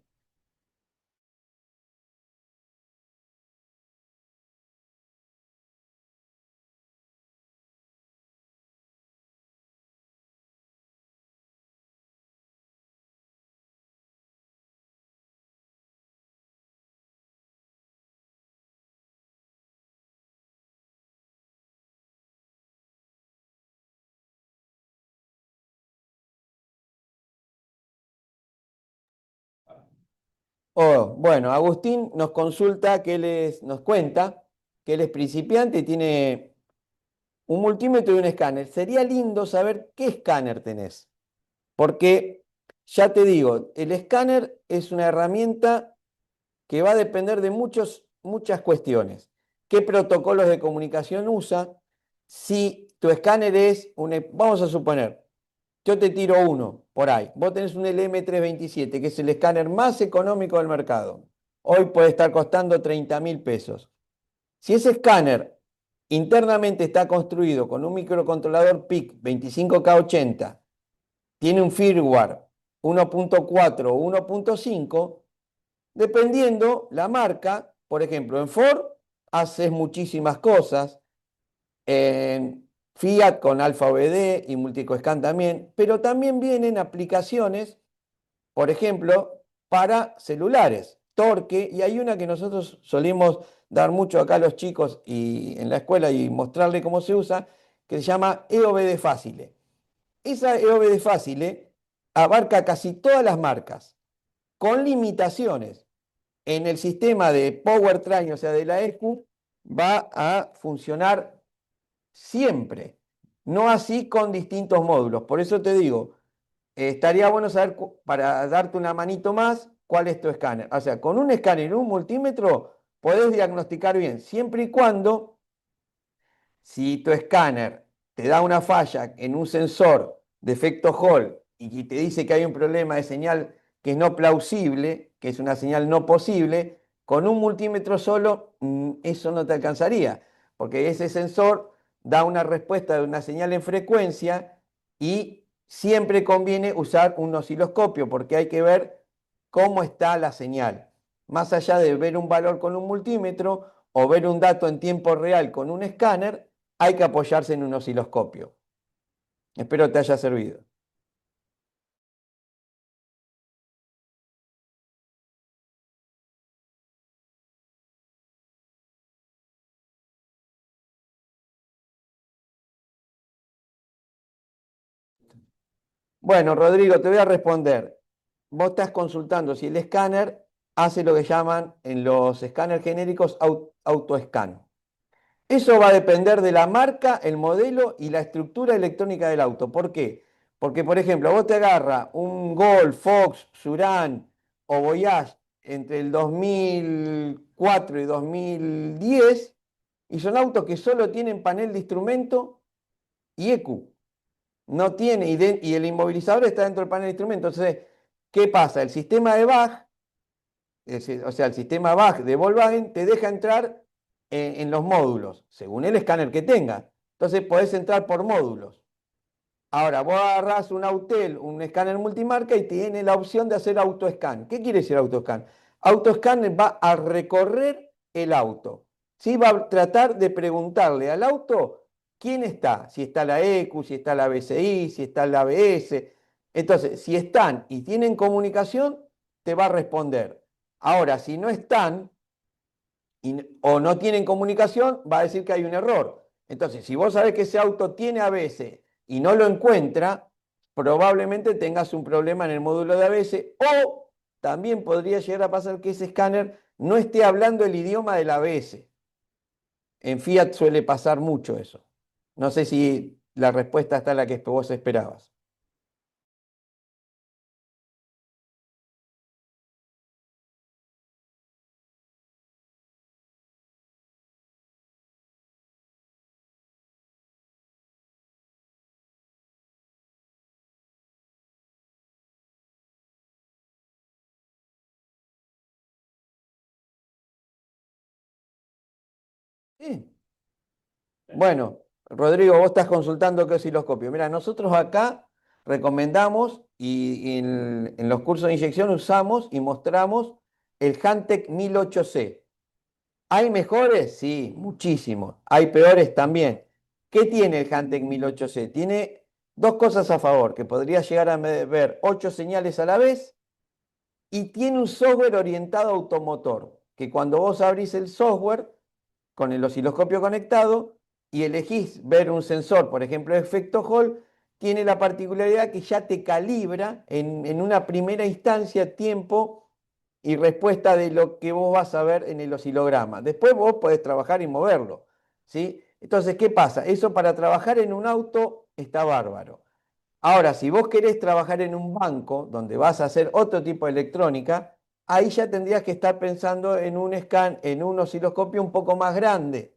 Oh, bueno, Agustín nos consulta que nos cuenta que él es principiante y tiene un multímetro y un escáner. Sería lindo saber qué escáner tenés, porque ya te digo, el escáner es una herramienta que va a depender de muchas cuestiones. ¿Qué protocolos de comunicación usa? Si tu escáner es vamos a suponer, yo te tiro uno por ahí. Vos tenés un LM327, que es el escáner más económico del mercado. Hoy puede estar costando 30.000 pesos. Si ese escáner internamente está construido con un microcontrolador PIC 25K80, tiene un firmware 1.4 o 1.5, dependiendo la marca, por ejemplo, en Ford haces muchísimas cosas, en Fiat con Alfa OBD y Multico-Scan también, pero también vienen aplicaciones, por ejemplo, para celulares, Torque, y hay una que nosotros solemos dar mucho acá a los chicos y en la escuela y mostrarle cómo se usa, que se llama EOBD Fácil. Esa EOBD Fácil abarca casi todas las marcas, con limitaciones. En el sistema de powertrain, o sea, de la EQ, va a funcionar siempre. No así con distintos módulos. Por eso te digo, estaría bueno saber, para darte una manito más, cuál es tu escáner. O sea, con un escáner y un multímetro podés diagnosticar bien, siempre y cuando, si tu escáner te da una falla en un sensor de efecto Hall y te dice que hay un problema de señal que es no plausible, que es una señal no posible, con un multímetro solo eso no te alcanzaría, porque ese sensor da una respuesta de una señal en frecuencia y siempre conviene usar un osciloscopio porque hay que ver cómo está la señal. Más allá de ver un valor con un multímetro o ver un dato en tiempo real con un escáner, hay que apoyarse en un osciloscopio. Espero te haya servido. Bueno, Rodrigo, te voy a responder. Vos estás consultando si el escáner hace lo que llaman en los escáneres genéricos autoscan. Eso va a depender de la marca, el modelo y la estructura electrónica del auto. ¿Por qué? Porque, por ejemplo, vos te agarra un Golf, Fox, Surán o Voyage entre el 2004 y 2010 y son autos que solo tienen panel de instrumento y EQ. No tiene, y el inmovilizador está dentro del panel de instrumento. Entonces, ¿qué pasa? El sistema de Bach, o sea, el sistema Bach de Volkswagen te deja entrar en los módulos, según el escáner que tenga. Entonces, podés entrar por módulos. Ahora, vos agarrás un Autel, un escáner multimarca y tiene la opción de hacer autoscan. ¿Qué quiere decir autoscan? Autoscan va a recorrer el auto. ¿Sí? Va a tratar de preguntarle al auto quién está, si está la EQ, si está la BCI, si está la ABS. Entonces, si están y tienen comunicación, te va a responder. Ahora, si no están o no tienen comunicación, va a decir que hay un error. Entonces, si vos sabés que ese auto tiene ABS y no lo encuentra, probablemente tengas un problema en el módulo de ABS o también podría llegar a pasar que ese escáner no esté hablando el idioma del ABS. En Fiat suele pasar mucho eso. No sé si la respuesta está la que vos esperabas. Sí. Bueno, Rodrigo, vos estás consultando qué osciloscopio. Mira, nosotros acá recomendamos y en los cursos de inyección usamos y mostramos el Hantec 1008C. ¿Hay mejores? Sí, muchísimos. Hay peores también. ¿Qué tiene el Hantec 1008C? Tiene dos cosas a favor, que podría llegar a ver 8 señales a la vez y tiene un software orientado a automotor, que cuando vos abrís el software con el osciloscopio conectado y elegís ver un sensor, por ejemplo, efecto Hall, tiene la particularidad que ya te calibra en una primera instancia tiempo y respuesta de lo que vos vas a ver en el oscilograma. Después vos podés trabajar y moverlo, ¿sí? Entonces, ¿qué pasa? Eso para trabajar en un auto está bárbaro. Ahora, si vos querés trabajar en un banco donde vas a hacer otro tipo de electrónica, ahí ya tendrías que estar pensando en un en un osciloscopio un poco más grande.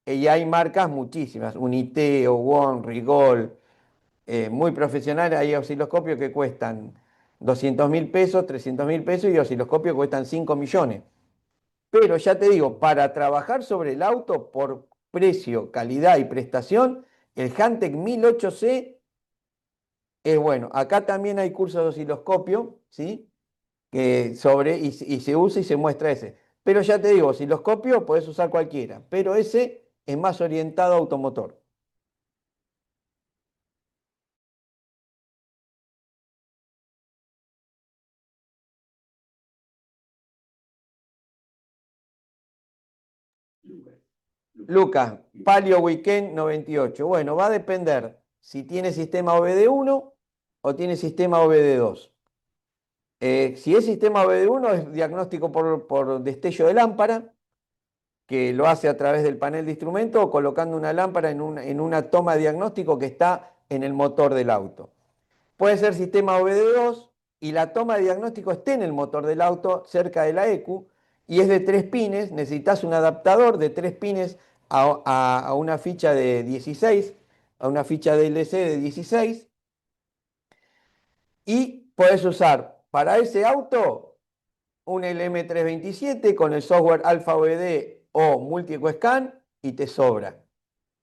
Y hay marcas muchísimas, Uniteo, Won, Rigol, muy profesionales. Hay osciloscopios que cuestan 200.000 pesos, 300.000 pesos y osciloscopios que cuestan 5 millones. Pero ya te digo, para trabajar sobre el auto por precio, calidad y prestación, el Hantec 1008C es bueno. Acá también hay cursos de osciloscopio, ¿sí? Y se usa y se muestra ese. Pero ya te digo, osciloscopio podés usar cualquiera, pero ese es más orientado a automotor. Lucas, Palio Weekend 98. Bueno, va a depender si tiene sistema OBD1 o tiene sistema OBD2. Si es sistema OBD1 es diagnóstico por destello de lámpara. que lo hace a través del panel de instrumento o colocando una lámpara en una toma de diagnóstico que está en el motor del auto. Puede ser sistema OBD2 y la toma de diagnóstico esté en el motor del auto cerca de la ECU y es de 3 pines. Necesitas un adaptador de 3 pines a una ficha de 16, a una ficha DLC de 16 y puedes usar para ese auto un LM327 con el software Alpha OBD o Multi-EcoScan y te sobra.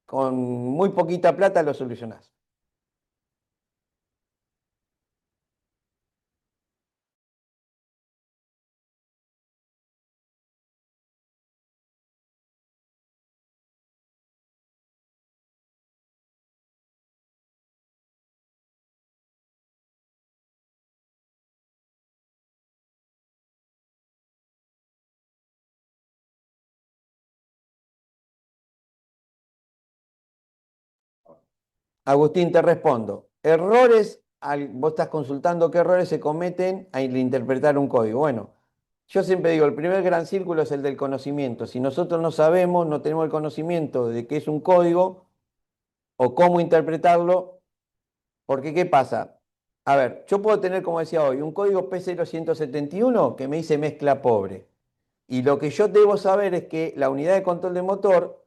Con muy poquita plata lo solucionás. Agustín, te respondo. Errores, vos estás consultando qué errores se cometen al interpretar un código. Bueno, yo siempre digo, el primer gran círculo es el del conocimiento. Si nosotros no sabemos, no tenemos el conocimiento de qué es un código o cómo interpretarlo, porque ¿qué pasa? A ver, yo puedo tener, como decía hoy, un código P0171 que me dice mezcla pobre. Y lo que yo debo saber es que la unidad de control de motor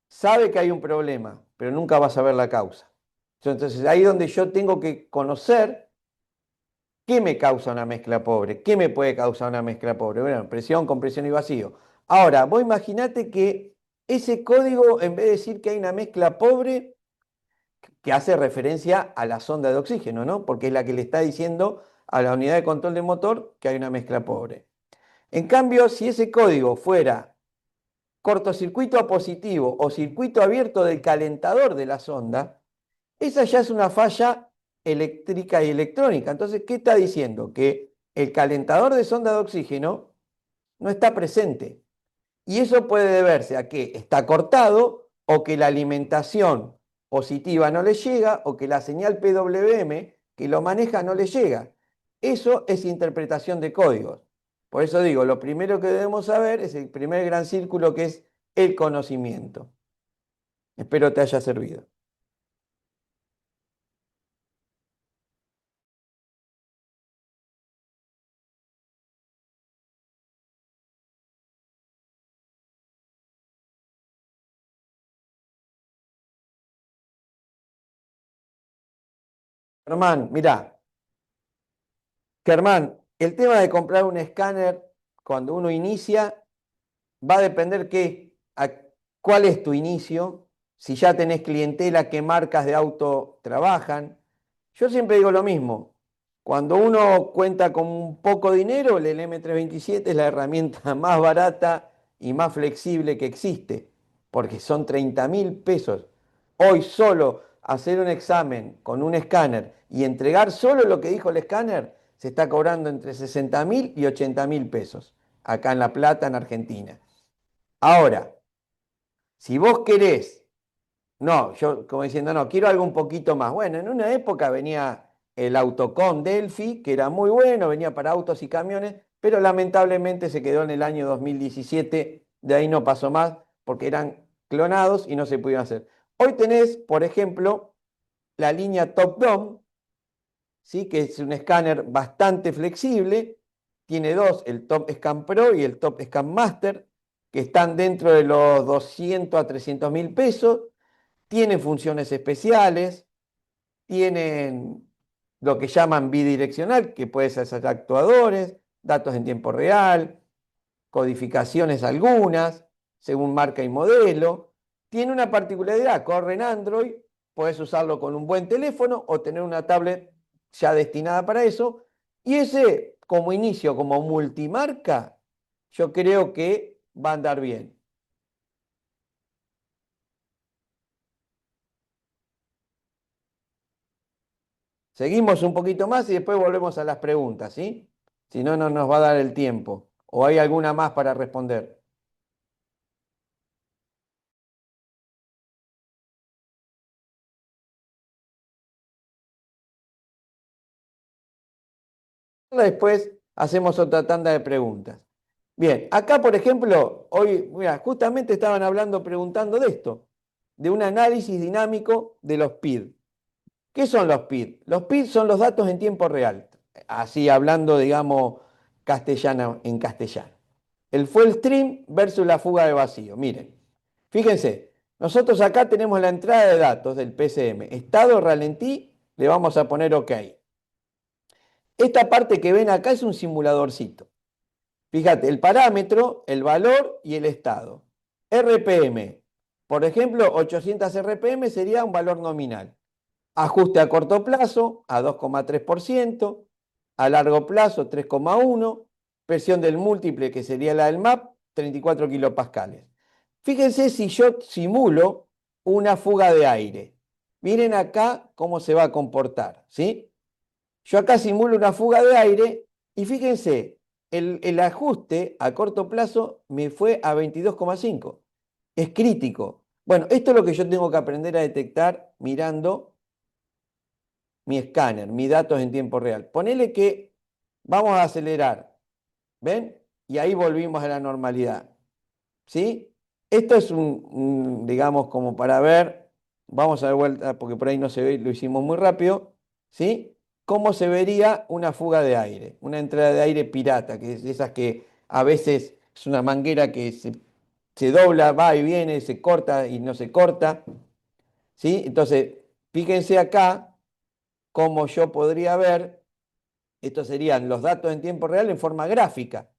sabe que hay un problema, pero nunca va a saber la causa. Entonces, ahí es donde yo tengo que conocer qué me causa una mezcla pobre, qué me puede causar una mezcla pobre. Bueno, presión, compresión y vacío. Ahora, vos imaginate que ese código, en vez de decir que hay una mezcla pobre, que hace referencia a la sonda de oxígeno, ¿no? Porque es la que le está diciendo a la unidad de control de motor que hay una mezcla pobre. En cambio, si ese código fuera cortocircuito positivo o circuito abierto del calentador de la sonda, esa ya es una falla eléctrica y electrónica. Entonces, ¿qué está diciendo? Que el calentador de sonda de oxígeno no está presente. Y eso puede deberse a que está cortado o que la alimentación positiva no le llega o que la señal PWM que lo maneja no le llega. Eso es interpretación de códigos. Por eso digo, lo primero que debemos saber es el primer gran círculo que es el conocimiento. Espero te haya servido. Germán, mirá, Germán, el tema de comprar un escáner cuando uno inicia va a depender cuál es tu inicio, si ya tenés clientela, qué marcas de auto trabajan. Yo siempre digo lo mismo. Cuando uno cuenta con un poco dinero, el M327 es la herramienta más barata y más flexible que existe, porque son 30.000 pesos. Hoy solo hacer un examen con un escáner y entregar solo lo que dijo el escáner se está cobrando entre 60.000 y 80.000 pesos, acá en La Plata, en Argentina. Ahora, si vos querés, no, yo como diciendo, no, quiero algo un poquito más. Bueno, en una época venía el Autocom Delphi, que era muy bueno, venía para autos y camiones, pero lamentablemente se quedó en el año 2017, de ahí no pasó más, porque eran clonados y no se pudieron hacer. Hoy tenés, por ejemplo, la línea Top Dome, ¿sí? Que es un escáner bastante flexible, tiene dos, el Top Scan Pro y el Top Scan Master, que están dentro de los 200 a 300.000 pesos, tienen funciones especiales, tienen lo que llaman bidireccional, que puede ser actuadores, datos en tiempo real, codificaciones algunas, según marca y modelo. Tiene una particularidad, corre en Android, puedes usarlo con un buen teléfono o tener una tablet ya destinada para eso. Y ese, como inicio, como multimarca, yo creo que va a andar bien. Seguimos un poquito más y después volvemos a las preguntas, ¿sí? Si no, no nos va a dar el tiempo. ¿O hay alguna más para responder? Después hacemos otra tanda de preguntas. Bien, acá por ejemplo, hoy, mira, justamente estaban hablando, preguntando de esto, de un análisis dinámico de los PID. ¿Qué son los PID? Los PID son los datos en tiempo real, así hablando, digamos, castellano, en castellano. El full stream versus la fuga de vacío. Miren, fíjense, nosotros acá tenemos la entrada de datos del PCM. Estado ralentí, le vamos a poner OK. Esta parte que ven acá es un simuladorcito. Fíjate, el parámetro, el valor y el estado. RPM, por ejemplo, 800 RPM sería un valor nominal. Ajuste a corto plazo a 2,3%, a largo plazo 3,1%, presión del múltiple que sería la del MAP 34 kilopascales. Fíjense si yo simulo una fuga de aire. Miren acá cómo se va a comportar, ¿sí? Yo acá simulo una fuga de aire y fíjense, el ajuste a corto plazo me fue a 22,5. Es crítico. Bueno, esto es lo que yo tengo que aprender a detectar mirando mi escáner, mis datos en tiempo real. Ponele que vamos a acelerar, ¿ven? Y ahí volvimos a la normalidad, ¿sí? Esto es digamos, como para ver, vamos a dar vuelta, porque por ahí no se ve, lo hicimos muy rápido, ¿sí? ¿Cómo se vería una fuga de aire? Una entrada de aire pirata, que es de esas que a veces es una manguera que se dobla, va y viene, se corta y no se corta, ¿sí? Entonces, fíjense acá cómo yo podría ver, estos serían los datos en tiempo real en forma gráfica,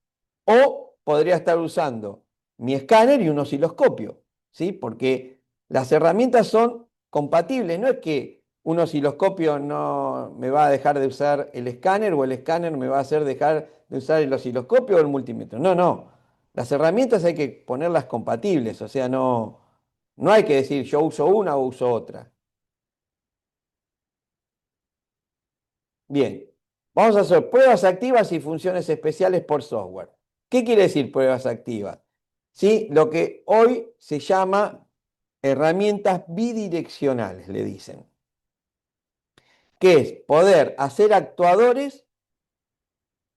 o podría estar usando mi escáner y un osciloscopio, ¿sí? Porque las herramientas son compatibles, no es que un osciloscopio no me va a dejar de usar el escáner o el escáner me va a hacer dejar de usar el osciloscopio o el multímetro. No, no. Las herramientas hay que ponerlas compatibles, o sea, no hay que decir yo uso una o uso otra. Bien, vamos a hacer pruebas activas y funciones especiales por software. ¿Qué quiere decir pruebas activas? ¿Sí? Lo que hoy se llama herramientas bidireccionales, le dicen, que es poder hacer actuadores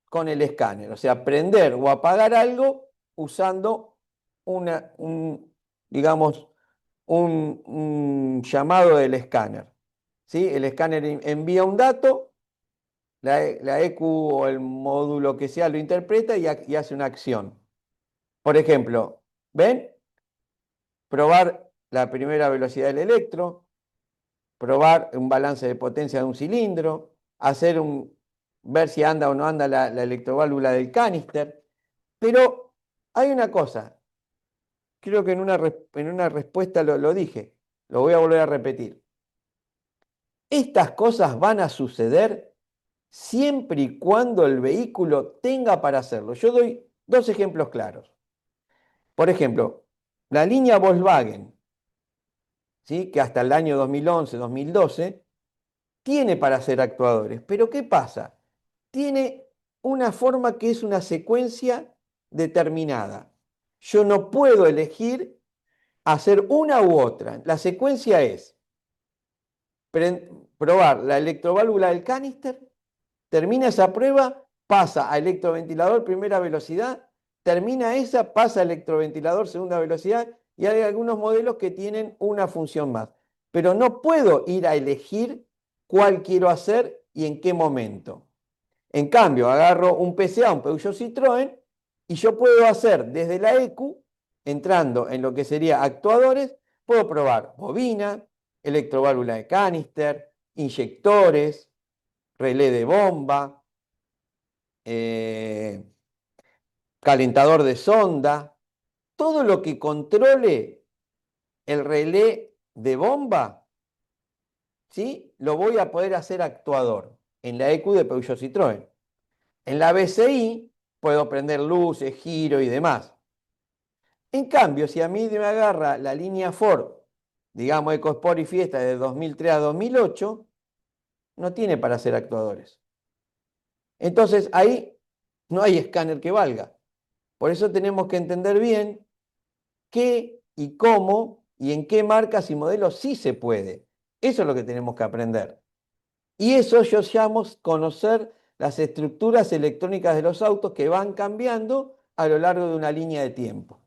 con el escáner, o sea, prender o apagar algo usando digamos, un llamado del escáner. ¿Sí? El escáner envía un dato, la EQ o el módulo que sea lo interpreta y hace una acción. Por ejemplo, ¿ven? Probar la primera velocidad del electro, probar un balance de potencia de un cilindro, ver si anda o no anda la electroválvula del canister. Pero hay una cosa, creo que en una respuesta lo dije, lo voy a volver a repetir. Estas cosas van a suceder siempre y cuando el vehículo tenga para hacerlo. Yo doy dos ejemplos claros. Por ejemplo, la línea Volkswagen, ¿sí? Que hasta el año 2011-2012 tiene para hacer actuadores. Pero ¿qué pasa? Tiene una forma que es una secuencia determinada. Yo no puedo elegir hacer una u otra. La secuencia es probar la electroválvula del canister, termina esa prueba, pasa a electroventilador primera velocidad, termina esa, pasa a electroventilador segunda velocidad y hay algunos modelos que tienen una función más. Pero no puedo ir a elegir cuál quiero hacer y en qué momento. En cambio, agarro un PCA, un Peugeot Citroën, y yo puedo hacer desde la EQ, entrando en lo que sería actuadores, puedo probar bobina, electroválvula de canister, inyectores, relé de bomba, eh, calentador de sonda, todo lo que controle el relé de bomba, ¿sí? Lo voy a poder hacer actuador en la EQ de Peugeot Citroën. En la BCI puedo prender luces, giro y demás. En cambio, si a mí me agarra la línea Ford, digamos EcoSport y Fiesta de 2003 a 2008, no tiene para hacer actuadores. Entonces ahí no hay escáner que valga. Por eso tenemos que entender bien qué y cómo y en qué marcas y modelos sí se puede. Eso es lo que tenemos que aprender. Y eso yo llamo conocer las estructuras electrónicas de los autos que van cambiando a lo largo de una línea de tiempo.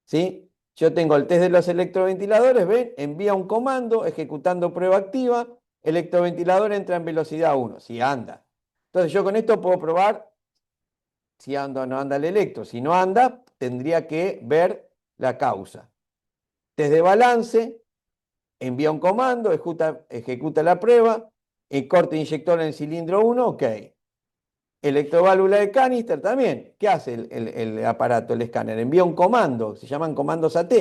¿Sí? Yo tengo el test de los electroventiladores, ¿ven? Envía un comando ejecutando prueba activa, electroventilador entra en velocidad 1, si anda. Entonces yo con esto puedo probar si anda o no anda el electro. Si no anda, tendría que ver la causa. Test de balance, envía un comando, ejecuta la prueba, el corte inyector en el cilindro 1, ok. Electroválvula de canister también. ¿Qué hace el aparato, el escáner? Envía un comando, se llaman comandos AT.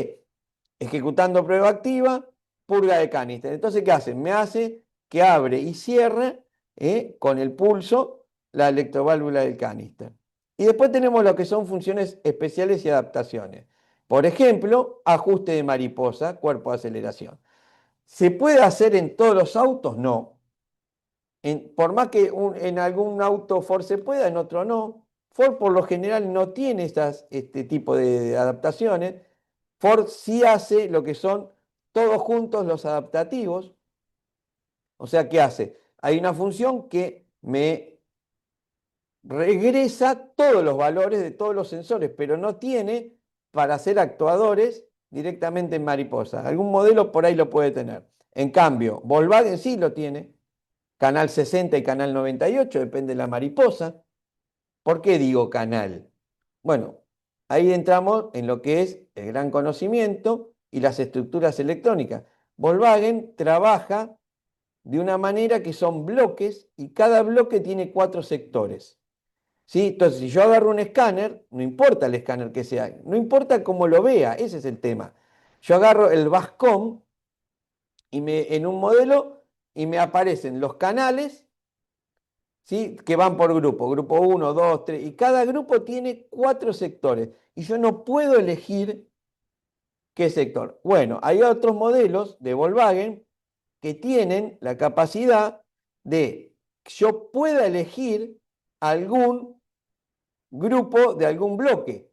Ejecutando prueba activa, purga de canister. Entonces, ¿qué hace? Me hace que abre y cierre con el pulso la electroválvula del canister. Y después tenemos lo que son funciones especiales y adaptaciones. Por ejemplo, ajuste de mariposa, cuerpo de aceleración. ¿Se puede hacer en todos los autos? No. Por más que en algún auto Ford se pueda, en otro no. Ford por lo general no tiene este tipo de adaptaciones. Ford sí hace lo que son todos juntos los adaptativos. O sea, ¿qué hace? Hay una función que me regresa todos los valores de todos los sensores, pero no tiene para hacer actuadores directamente en mariposa. Algún modelo por ahí lo puede tener. En cambio, Volkswagen sí lo tiene. Canal 60 y canal 98, depende de la mariposa. ¿Por qué digo canal? Bueno, ahí entramos en lo que es el gran conocimiento y las estructuras electrónicas. Volkswagen trabaja de una manera que son bloques y cada bloque tiene 4 sectores. ¿Sí? Entonces, si yo agarro un escáner, no importa el escáner que sea, no importa cómo lo vea, ese es el tema. Yo agarro el Bascom en un modelo y me aparecen los canales, ¿sí? Que van por grupo 1, 2, 3, y cada grupo tiene 4 sectores. Y yo no puedo elegir qué sector. Bueno, hay otros modelos de Volkswagen que tienen la capacidad de que yo pueda elegir algún grupo de algún bloque,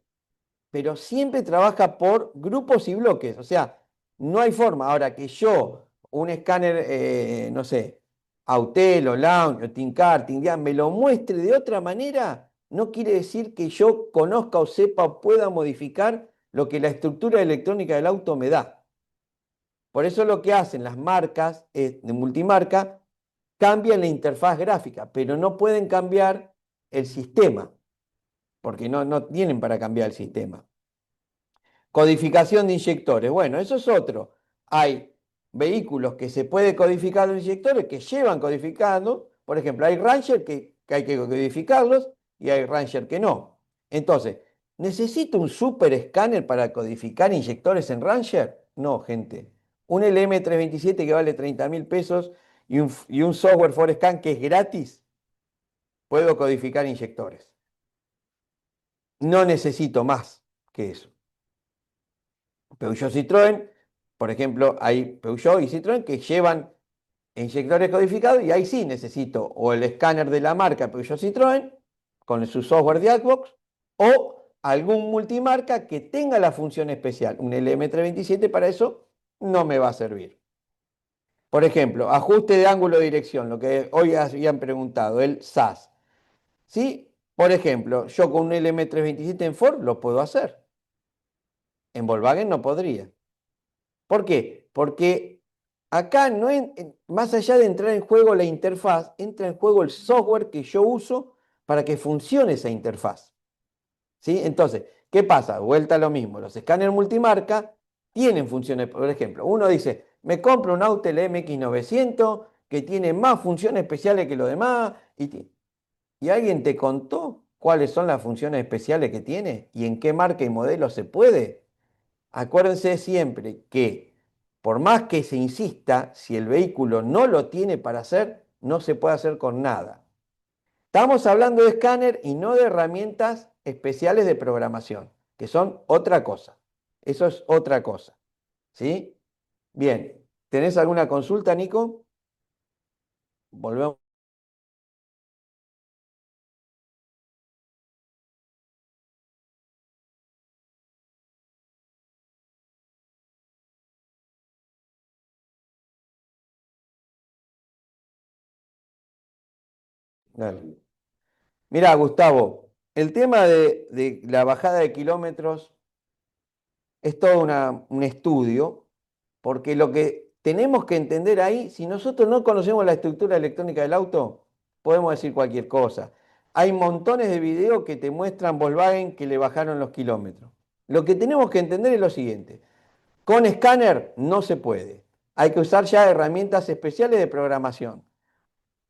pero siempre trabaja por grupos y bloques. O sea, no hay forma. Ahora que yo, un escáner, no sé, Autel o Lounge o Tincar, Tindian, me lo muestre de otra manera, no quiere decir que yo conozca o sepa o pueda modificar lo que la estructura electrónica del auto me da. Por eso lo que hacen las marcas de multimarca, cambian la interfaz gráfica, pero no pueden cambiar el sistema, porque no tienen para cambiar el sistema. Codificación de inyectores. Bueno, eso es otro. Hay vehículos que se puede codificar los inyectores que llevan codificando. Por ejemplo, hay Ranger que hay que codificarlos y hay Ranger que no. Entonces, ¿necesito un super escáner para codificar inyectores en Ranger? No, gente. Un LM327 que vale 30.000 pesos y un software Forescan que es gratis, puedo codificar inyectores. No necesito más que eso. Peugeot Citroën, por ejemplo, hay Peugeot y Citroën que llevan inyectores codificados y ahí sí necesito o el escáner de la marca Peugeot Citroën con su software de Adbox o algún multimarca que tenga la función especial. Un LM327 para eso no me va a servir. Por ejemplo, ajuste de ángulo de dirección, lo que hoy habían preguntado, el SAS. ¿Sí? Por ejemplo, yo con un LM327 en Ford lo puedo hacer. En Volkswagen no podría. ¿Por qué? Porque acá no más allá de entrar en juego la interfaz, entra en juego el software que yo uso para que funcione esa interfaz. ¿Sí? Entonces, ¿qué pasa? Vuelta a lo mismo. Los escáneres multimarca tienen funciones. Por ejemplo, uno dice, me compro un Autel MX900 que tiene más funciones especiales que los demás. ¿Y alguien te contó cuáles son las funciones especiales que tiene? ¿Y en qué marca y modelo se puede? Acuérdense siempre que por más que se insista, si el vehículo no lo tiene para hacer, no se puede hacer con nada. Estamos hablando de escáner y no de herramientas especiales de programación, que son otra cosa. Eso es otra cosa. ¿Sí? Bien. ¿Tenés alguna consulta, Nico? Volvemos. Dale. Mirá, Gustavo. el tema de la bajada de kilómetros es todo un estudio, porque lo que tenemos que entender ahí, si nosotros no conocemos la estructura electrónica del auto, podemos decir cualquier cosa. Hay montones de videos que te muestran Volkswagen que le bajaron los kilómetros. Lo que tenemos que entender es lo siguiente. Con escáner no se puede. Hay que usar ya herramientas especiales de programación.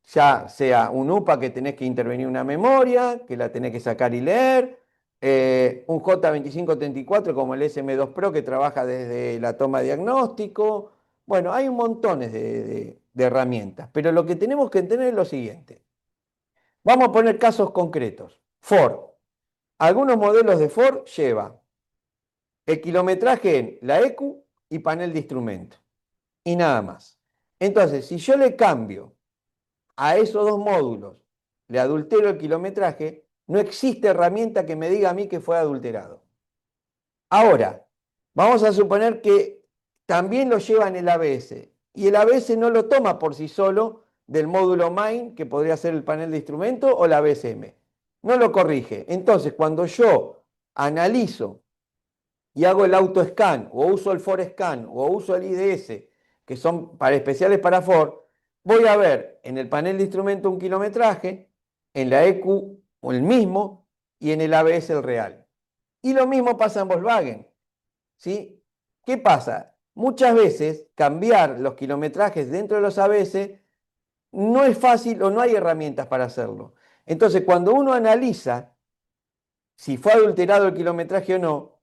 Ya sea un UPA que tenés que intervenir una memoria, que la tenés que sacar y leer, un J2534 como el SM2 Pro que trabaja desde la toma de diagnóstico. Bueno, hay un montón de herramientas, pero lo que tenemos que entender es lo siguiente. Vamos a poner casos concretos. Ford. Algunos modelos de Ford llevan el kilometraje en la ECU y panel de instrumento. Y nada más. Entonces, si yo le cambio a esos dos módulos, le adultero el kilometraje, no existe herramienta que me diga a mí que fue adulterado. Ahora, vamos a suponer que también lo lleva en el ABS y el ABS no lo toma por sí solo del módulo main, que podría ser el panel de instrumento, o la BSM. No lo corrige. Entonces, cuando yo analizo y hago el autoscan, o uso el ForScan, o uso el IDS, que son para especiales para Ford, voy a ver en el panel de instrumento un kilometraje, en la EQ o el mismo, y en el ABS el real. Y lo mismo pasa en Volkswagen, ¿sí? ¿Qué pasa? Muchas veces cambiar los kilometrajes dentro de los ABS no es fácil o no hay herramientas para hacerlo. Entonces, cuando uno analiza si fue adulterado el kilometraje o no,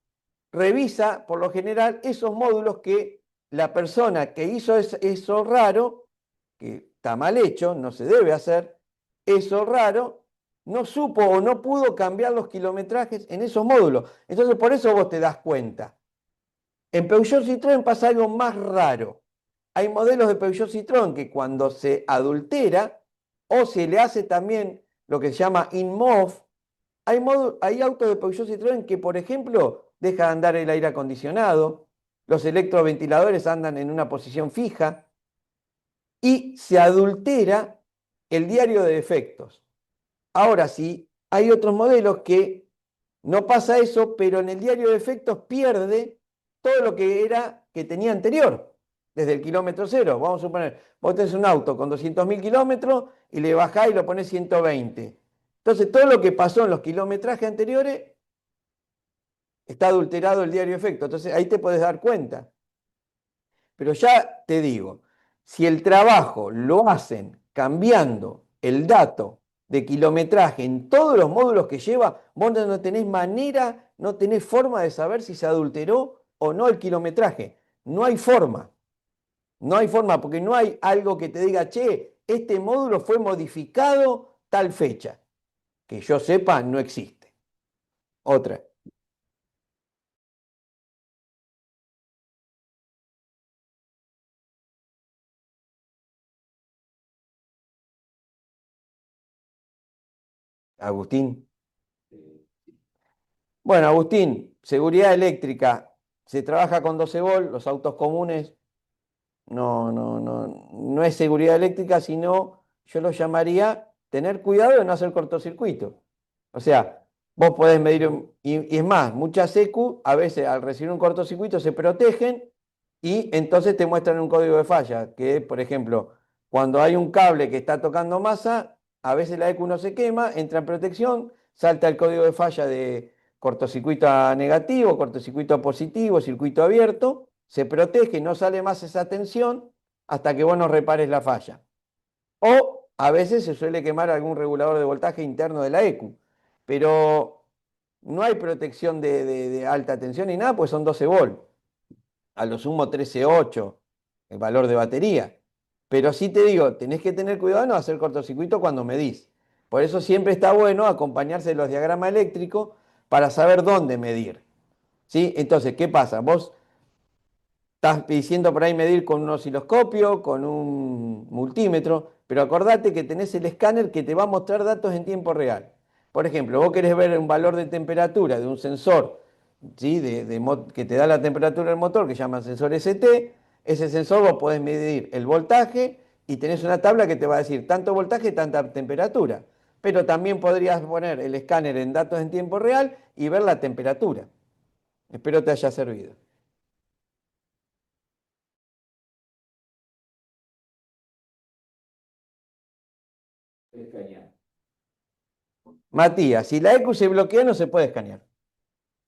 revisa por lo general esos módulos que la persona que hizo eso raro, que está mal hecho, no se debe hacer, eso raro, no supo o no pudo cambiar los kilometrajes en esos módulos. Entonces por eso vos te das cuenta. En Peugeot Citroën pasa algo más raro. Hay modelos de Peugeot Citroën que cuando se adultera o se le hace también lo que se llama InMOV, hay autos de Peugeot Citroën que, por ejemplo, deja de andar el aire acondicionado, los electroventiladores andan en una posición fija y se adultera el diario de defectos. Ahora sí, hay otros modelos que no pasa eso, pero en el diario de defectos pierde todo lo que era que tenía anterior, desde el kilómetro cero. Vamos a suponer, vos tenés un auto con 200.000 kilómetros y le bajás y lo ponés 120. Entonces, todo lo que pasó en los kilometrajes anteriores está adulterado el diario de efecto. Entonces, ahí te puedes dar cuenta. Pero ya te digo, si el trabajo lo hacen cambiando el dato de kilometraje en todos los módulos que lleva, vos no tenés manera, no tenés forma de saber si se adulteró o no el kilometraje. No hay forma. No hay forma, porque no hay algo que te diga, che, este módulo fue modificado tal fecha. Que yo sepa, no existe. Otra. Agustín. Bueno, Agustín, seguridad eléctrica. Se trabaja con 12 volt, los autos comunes no es seguridad eléctrica, sino yo lo llamaría tener cuidado de no hacer cortocircuito. O sea, vos podés medir, y es más, muchas EQ a veces al recibir un cortocircuito se protegen y entonces te muestran un código de falla, que por ejemplo, cuando hay un cable que está tocando masa, a veces la EQ no se quema, entra en protección, salta el código de falla de cortocircuito a negativo, cortocircuito a positivo, circuito abierto, se protege, no sale más esa tensión hasta que vos no repares la falla. O a veces se suele quemar algún regulador de voltaje interno de la EQ, pero no hay protección de alta tensión ni nada, pues son 12 volt, a lo sumo 13,8 el valor de batería. Pero sí te digo, tenés que tener cuidado de no hacer cortocircuito cuando medís. Por eso siempre está bueno acompañarse de los diagramas eléctricos para saber dónde medir. ¿Sí? Entonces, ¿qué pasa? Vos estás diciendo por ahí medir con un osciloscopio, con un multímetro, pero acordate que tenés el escáner que te va a mostrar datos en tiempo real. Por ejemplo, vos querés ver un valor de temperatura de un sensor, ¿sí? Que te da la temperatura del motor, que se llama sensor ST. Ese sensor vos podés medir el voltaje y tenés una tabla que te va a decir tanto voltaje, tanta temperatura. pero también podrías poner el escáner en datos en tiempo real y ver la temperatura. Espero te haya servido. Escanear. Matías, si la EQ se bloquea no se puede escanear.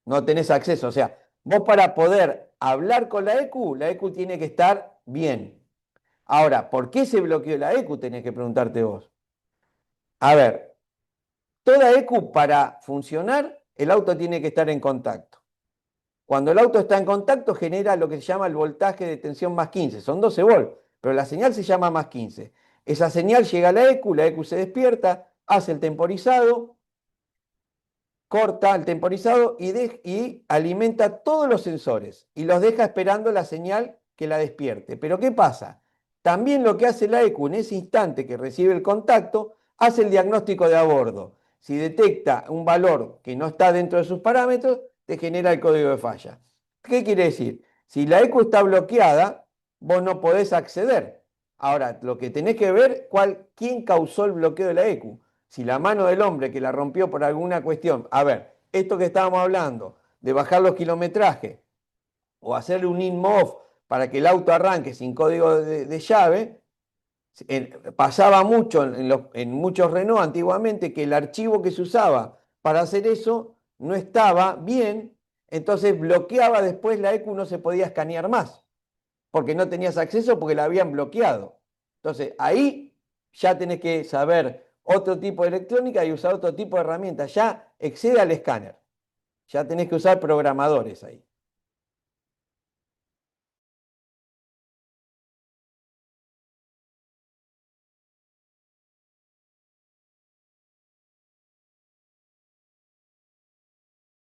No tenés acceso. O sea, vos para poder hablar con la EQ tiene que estar bien. Ahora, ¿por qué se bloqueó la EQ? Tenés que preguntarte vos. A ver, toda EQ para funcionar, el auto tiene que estar en contacto. Cuando el auto está en contacto genera lo que se llama el voltaje de tensión más 15. Son 12 volts, pero la señal se llama más 15. Esa señal llega a la EQ se despierta, hace el temporizado, corta el temporizado y alimenta todos los sensores y los deja esperando la señal que la despierte. Pero ¿qué pasa? También lo que hace la EQ en ese instante que recibe el contacto, hace el diagnóstico de a bordo. Si detecta un valor que no está dentro de sus parámetros, te genera el código de falla. ¿Qué quiere decir? Si la EQ está bloqueada, vos no podés acceder. Ahora, lo que tenés que ver, quién causó el bloqueo de la EQ. Si la mano del hombre que la rompió por alguna cuestión, a ver, esto que estábamos hablando, de bajar los kilometrajes o hacerle un in-off para que el auto arranque sin código de llave, pasaba mucho en muchos Renault antiguamente que el archivo que se usaba para hacer eso no estaba bien, entonces bloqueaba después la EQ, no se podía escanear más, porque no tenías acceso porque la habían bloqueado. Entonces ahí ya tenés que saber otro tipo de electrónica y usar otro tipo de herramientas. Ya excede al escáner. Ya tenés que usar programadores ahí.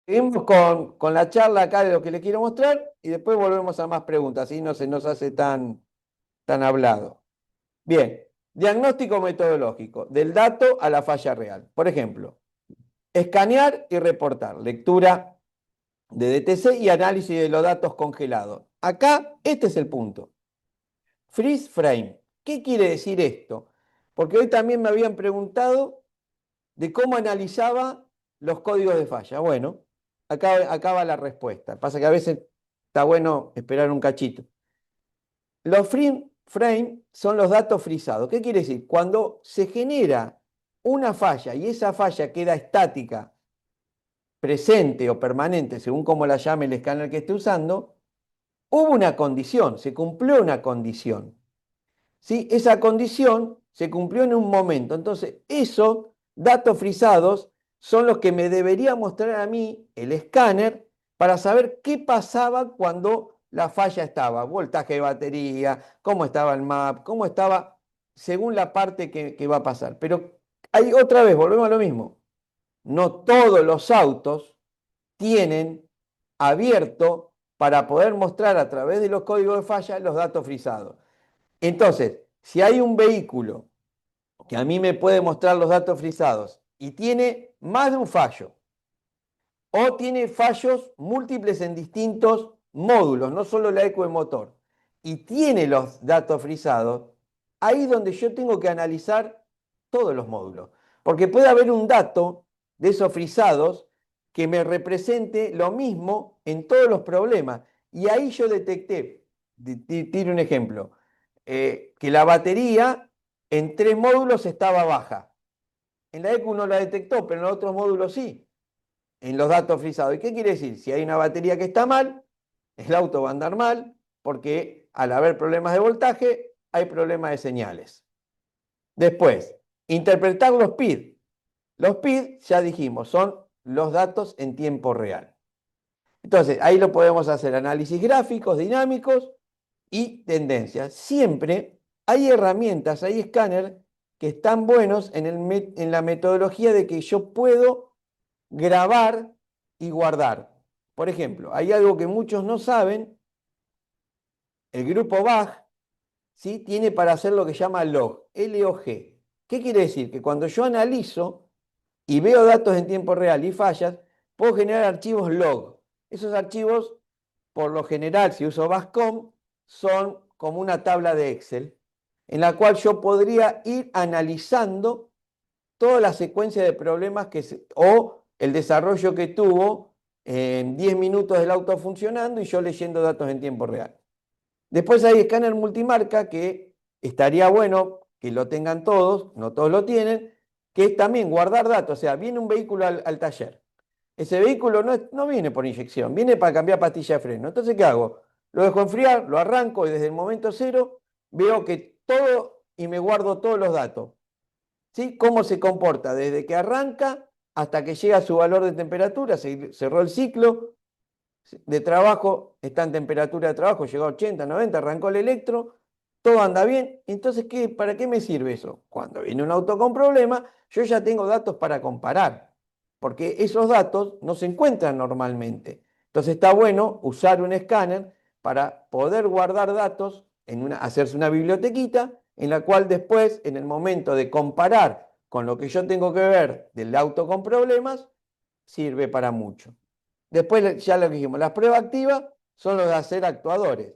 Seguimos con la charla acá de lo que le quiero mostrar y después volvemos a más preguntas, así no se nos hace tan hablado. Bien, diagnóstico metodológico, del dato a la falla real. Por ejemplo, escanear y reportar, lectura de DTC y análisis de los datos congelados. Acá, este es el punto. Freeze frame. ¿Qué quiere decir esto? Porque hoy también me habían preguntado de cómo analizaba los códigos de falla. Bueno, acá va la respuesta. Pasa que a veces está bueno esperar un cachito. Los freeze frame son los datos frisados. ¿Qué quiere decir? Cuando se genera una falla y esa falla queda estática, presente o permanente, según cómo la llame el escáner que esté usando, hubo una condición, se cumplió una condición. ¿Sí? Esa condición se cumplió en un momento. Entonces, esos datos frisados son los que me debería mostrar a mí el escáner para saber qué pasaba cuando la falla estaba. Voltaje de batería, cómo estaba el map, cómo estaba según la parte que va a pasar. Pero hay otra vez, volvemos a lo mismo. No todos los autos tienen abierto para poder mostrar a través de los códigos de falla los datos frisados. Entonces, si hay un vehículo que a mí me puede mostrar los datos frisados y tiene más de un fallo, o tiene fallos múltiples en distintos módulos, no solo la eco de motor, y tiene los datos frisados, ahí es donde yo tengo que analizar todos los módulos. Porque puede haber un dato de esos frisados que me represente lo mismo en todos los problemas. Y ahí yo detecté, tiro un ejemplo, que la batería en 3 módulos estaba baja. En la ECU no la detectó, pero en los otros módulos sí, en los datos frisados. ¿Y qué quiere decir? Si hay una batería que está mal, el auto va a andar mal, porque al haber problemas de voltaje, hay problemas de señales. Después, interpretar los PID. Los PID, ya dijimos, son los datos en tiempo real. Entonces, ahí lo podemos hacer análisis gráficos, dinámicos y tendencias. Siempre hay herramientas, hay escáneres que están buenos en la metodología de que yo puedo grabar y guardar. Por ejemplo, hay algo que muchos no saben, el grupo BAG, ¿sí? Tiene para hacer lo que llama log, L-O-G. ¿Qué quiere decir? Que cuando yo analizo y veo datos en tiempo real y fallas, puedo generar archivos log. Esos archivos, por lo general, si uso BASCOM, son como una tabla de Excel, en la cual yo podría ir analizando toda la secuencia de problemas o el desarrollo que tuvo en 10 minutos del auto funcionando y yo leyendo datos en tiempo real. Después hay escáner multimarca que estaría bueno que lo tengan todos, no todos lo tienen, que es también guardar datos. O sea, viene un vehículo al taller. Ese vehículo no viene por inyección, viene para cambiar pastilla de freno. Entonces, ¿qué hago? Lo dejo enfriar, lo arranco y desde el momento cero veo que todo y me guardo todos los datos. ¿Sí? Cómo se comporta desde que arranca hasta que llega a su valor de temperatura, se cerró el ciclo de trabajo, está en temperatura de trabajo, llegó a 80, 90, arrancó el electro, todo anda bien. Entonces, ¿para qué me sirve eso? Cuando viene un auto con problema, yo ya tengo datos para comparar, porque esos datos no se encuentran normalmente. Entonces está bueno usar un escáner para poder guardar datos, hacerse una bibliotequita en la cual después, en el momento de comparar con lo que yo tengo que ver del auto con problemas, sirve para mucho. Después, ya lo que dijimos, las pruebas activas son los de hacer actuadores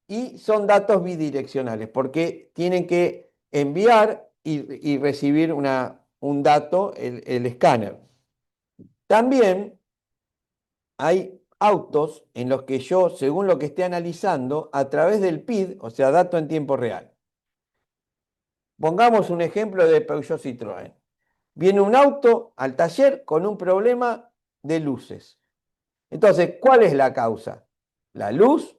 y son datos bidireccionales porque tienen que enviar y recibir un dato, el escáner. También hay autos en los que yo, según lo que esté analizando, a través del PID, o sea, dato en tiempo real. Pongamos un ejemplo de Peugeot Citroën. Viene un auto al taller con un problema de luces. Entonces, ¿cuál es la causa? La luz,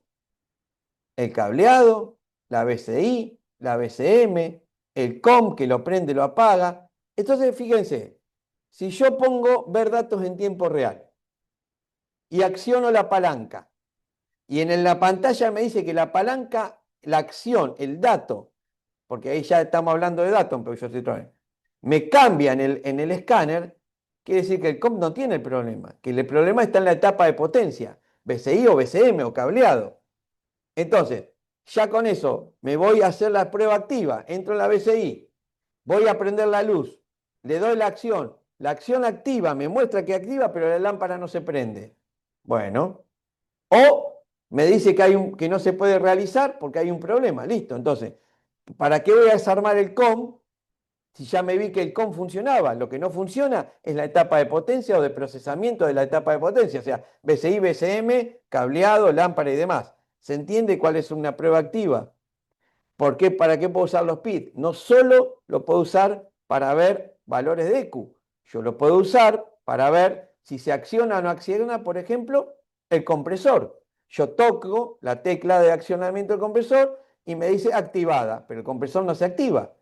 el cableado, la BCI, la BCM, el COM que lo prende y lo apaga. Entonces, fíjense, si yo pongo ver datos en tiempo real y acciono la palanca, y en la pantalla me dice que la palanca, la acción, el dato, porque ahí ya estamos hablando de datos, pero yo Citroën, me cambia en el escáner, quiere decir que el COM no tiene el problema, que el problema está en la etapa de potencia, BCI o BCM o cableado. Entonces, ya con eso me voy a hacer la prueba activa, entro en la BCI, voy a prender la luz, le doy la acción activa me muestra que activa, pero la lámpara no se prende. Bueno, o me dice que no se puede realizar porque hay un problema, listo. Entonces, ¿para qué voy a desarmar el COM si ya me vi que el COM funcionaba? Lo que no funciona es la etapa de potencia o de procesamiento de la etapa de potencia, o sea, BCI, BCM, cableado, lámpara y demás. ¿Se entiende cuál es una prueba activa? ¿Por qué? ¿Para qué puedo usar los PID? No solo lo puedo usar para ver valores de EQ, yo lo puedo usar para ver si se acciona o no acciona, por ejemplo, el compresor. Yo toco la tecla de accionamiento del compresor y me dice activada, pero el compresor no se activa.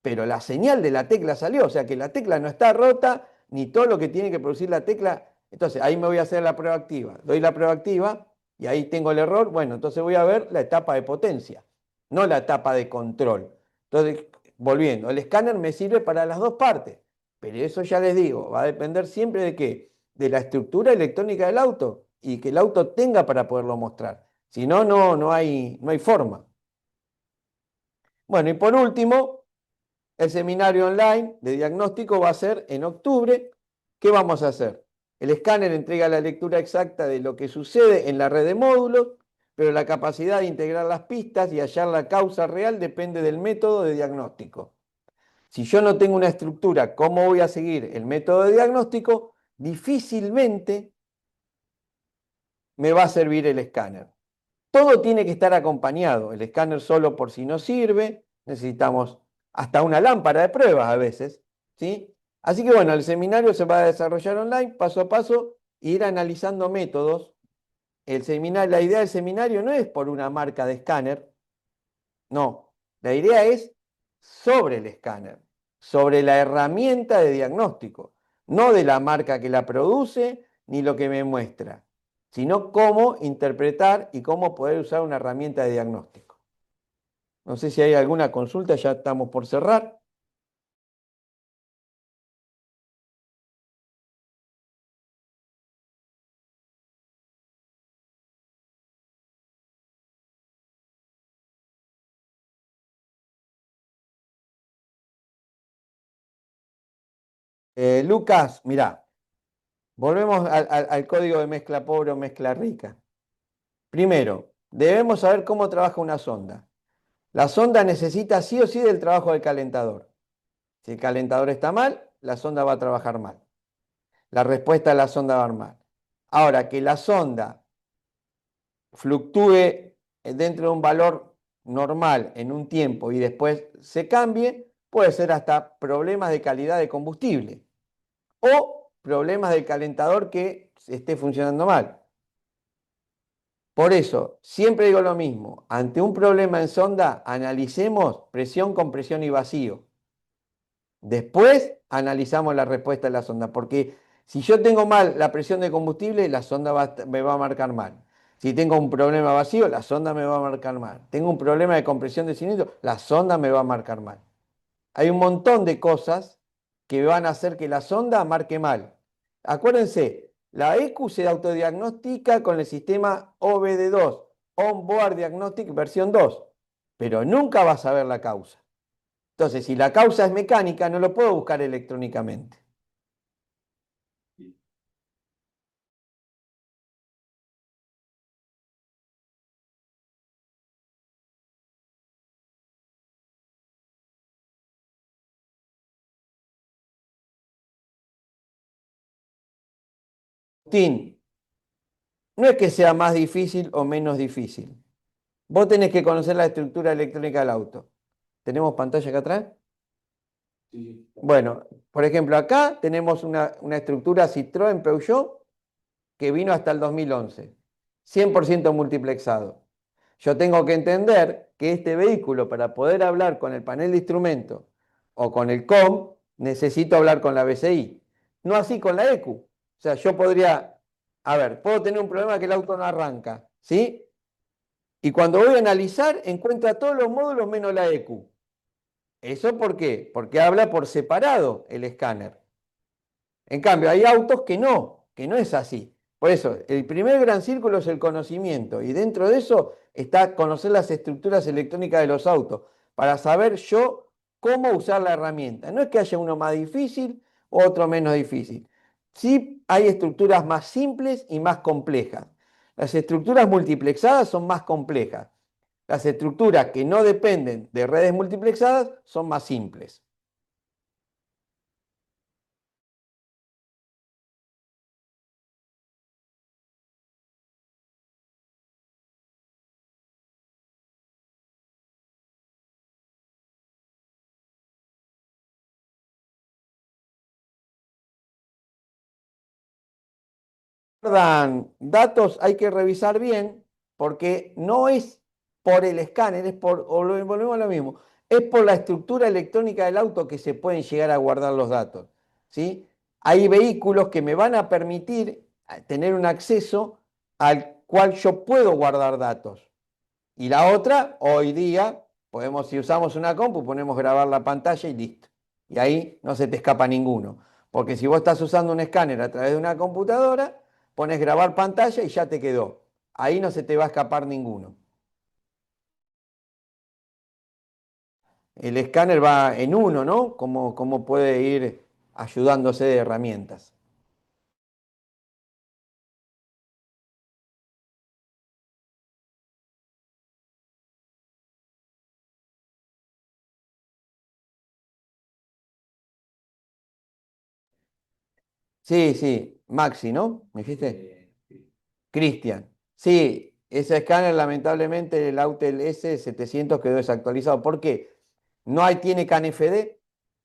Pero la señal de la tecla salió, o sea que la tecla no está rota, ni todo lo que tiene que producir la tecla. Entonces ahí me voy a hacer la prueba activa. Doy la prueba activa y ahí tengo el error. Bueno, entonces voy a ver la etapa de potencia, no la etapa de control. Entonces, volviendo, el escáner me sirve para las dos partes, pero eso ya les digo, va a depender siempre de qué, de la estructura electrónica del auto y que el auto tenga para poderlo mostrar. Si no, no hay forma. Bueno, y por último, el seminario online de diagnóstico va a ser en octubre. ¿Qué vamos a hacer? El escáner entrega la lectura exacta de lo que sucede en la red de módulos, pero la capacidad de integrar las pistas y hallar la causa real depende del método de diagnóstico. Si yo no tengo una estructura, ¿cómo voy a seguir el método de diagnóstico? Difícilmente me va a servir el escáner. Todo tiene que estar acompañado. El escáner solo por sí no sirve. Necesitamos hasta una lámpara de pruebas a veces, ¿sí? Así que bueno, el seminario se va a desarrollar online, paso a paso, e ir analizando métodos. La idea del seminario no es por una marca de escáner, no. La idea es sobre el escáner, sobre la herramienta de diagnóstico, no de la marca que la produce ni lo que me muestra, sino cómo interpretar y cómo poder usar una herramienta de diagnóstico. No sé si hay alguna consulta, ya estamos por cerrar. Lucas, mirá, volvemos al código de mezcla pobre o mezcla rica. Primero, debemos saber cómo trabaja una sonda. La sonda necesita sí o sí del trabajo del calentador. Si el calentador está mal, la sonda va a trabajar mal. La respuesta de la sonda va a ir mal. Ahora, que la sonda fluctúe dentro de un valor normal en un tiempo y después se cambie, puede ser hasta problemas de calidad de combustible o problemas del calentador que esté funcionando mal. Por eso, siempre digo lo mismo, ante un problema en sonda, analicemos presión, compresión y vacío. Después analizamos la respuesta de la sonda, porque si yo tengo mal la presión de combustible, la sonda me va a marcar mal. Si tengo un problema vacío, la sonda me va a marcar mal. Tengo un problema de compresión de cilindro, la sonda me va a marcar mal. Hay un montón de cosas que van a hacer que la sonda marque mal. Acuérdense, la ECU se autodiagnostica con el sistema OBD2, On-Board Diagnostic versión 2, pero nunca vas a ver la causa. Entonces, si la causa es mecánica, no lo puedo buscar electrónicamente. Tin, no es que sea más difícil o menos difícil. Vos tenés que conocer la estructura electrónica del auto. ¿Tenemos pantalla acá atrás?
Sí.
Bueno, por ejemplo, acá tenemos una estructura Citroën Peugeot que vino hasta el 2011, 100% multiplexado. Yo tengo que entender que este vehículo, para poder hablar con el panel de instrumentos o con el COM, necesito hablar con la BCI. No así con la ECU. O sea, yo podría, a ver, puedo tener un problema que el auto no arranca, ¿sí? Y cuando voy a analizar, encuentra todos los módulos menos la ECU. ¿Eso por qué? Porque habla por separado el escáner. En cambio, hay autos que no es así. Por eso, el primer gran círculo es el conocimiento y dentro de eso está conocer las estructuras electrónicas de los autos para saber yo cómo usar la herramienta. No es que haya uno más difícil o otro menos difícil. Sí hay estructuras más simples y más complejas. Las estructuras multiplexadas son más complejas. Las estructuras que no dependen de redes multiplexadas son más simples. Guardan datos, hay que revisar bien, porque no es por el escáner, es por, o lo volvemos a lo mismo, es por la estructura electrónica del auto que se pueden llegar a guardar los datos, ¿sí? Hay vehículos que me van a permitir tener un acceso al cual yo puedo guardar datos. Y la otra, hoy día, podemos, si usamos una compu, ponemos grabar la pantalla y listo. Y ahí no se te escapa ninguno. Porque si vos estás usando un escáner a través de una computadora, pones grabar pantalla y ya te quedó. Ahí no se te va a escapar ninguno. El escáner va en uno, ¿no? Cómo puede ir ayudándose de herramientas. Sí, sí, Maxi, ¿no? ¿Me dijiste? Cristian. Sí, ese escáner lamentablemente el Autel S700 quedó desactualizado. ¿Por qué? Tiene CAN-FD,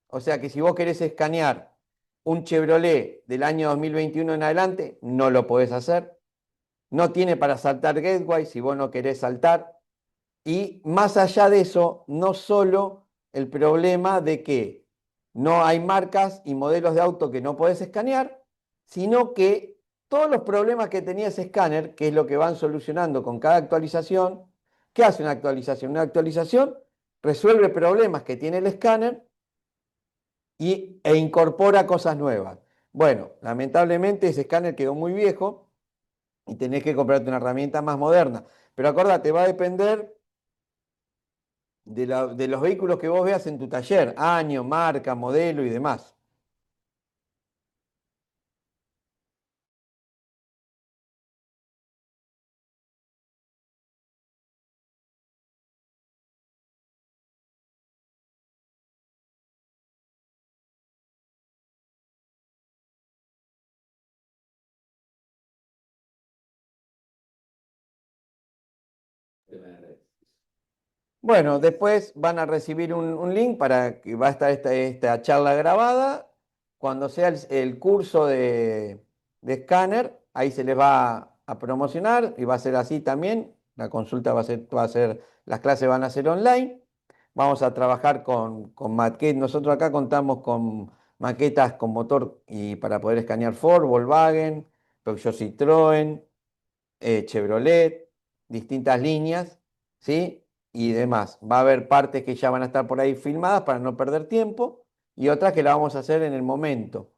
o sea que si vos querés escanear un Chevrolet del año 2021 en adelante, no lo podés hacer. No tiene para saltar Gateway si vos no querés saltar. Y más allá de eso, no solo el problema de que no hay marcas y modelos de auto que no podés escanear, sino que todos los problemas que tenía ese escáner, que es lo que van solucionando con cada actualización, ¿qué hace una actualización? Una actualización resuelve problemas que tiene el escáner e incorpora cosas nuevas. Bueno, lamentablemente ese escáner quedó muy viejo y tenés que comprarte una herramienta más moderna. Pero acordate, va a depender de los vehículos que vos veas en tu taller, año, marca, modelo y demás. Bueno, después van a recibir un link para que va a estar esta charla grabada. Cuando sea el curso de escáner, ahí se les va a promocionar y va a ser así también. La consulta va a ser, las clases van a ser online. Vamos a trabajar con maquetas. Nosotros acá contamos con maquetas con motor y para poder escanear Ford, Volkswagen, Peugeot Citroën, Chevrolet, distintas líneas, ¿sí? Y demás. Va a haber partes que ya van a estar por ahí filmadas para no perder tiempo y otras que la vamos a hacer en el momento.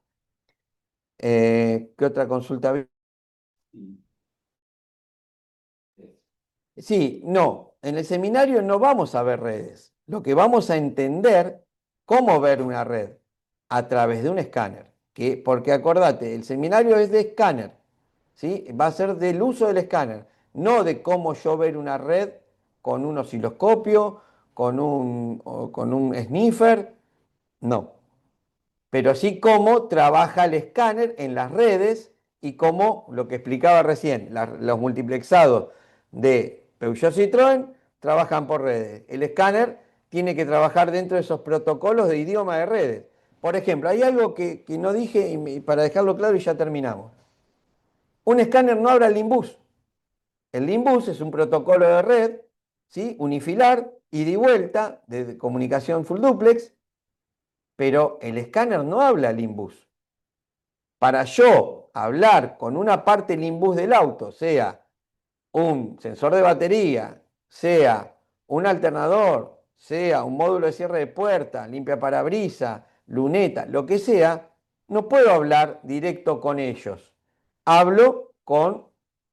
¿Qué otra consulta había? Sí, no, en el seminario no vamos a ver redes. Lo que vamos a entender, cómo ver una red a través de un escáner. Porque acordate, el seminario es de escáner, ¿sí? Va a ser del uso del escáner, no de cómo yo ver una red con un osciloscopio, con un sniffer, no, pero sí cómo trabaja el escáner en las redes y cómo, lo que explicaba recién, los multiplexados de Peugeot Citroën trabajan por redes. El escáner tiene que trabajar dentro de esos protocolos de idioma de redes. Por ejemplo, hay algo que no dije y para dejarlo claro y ya terminamos. Un escáner no habla el Limbus. El Limbus es un protocolo de red, ¿sí? Unifilar, ida y vuelta, de comunicación full duplex, pero el escáner no habla Limbus. Para yo hablar con una parte Limbus del auto, sea un sensor de batería, sea un alternador, sea un módulo de cierre de puerta, limpia parabrisas, luneta, lo que sea, no puedo hablar directo con ellos. Hablo con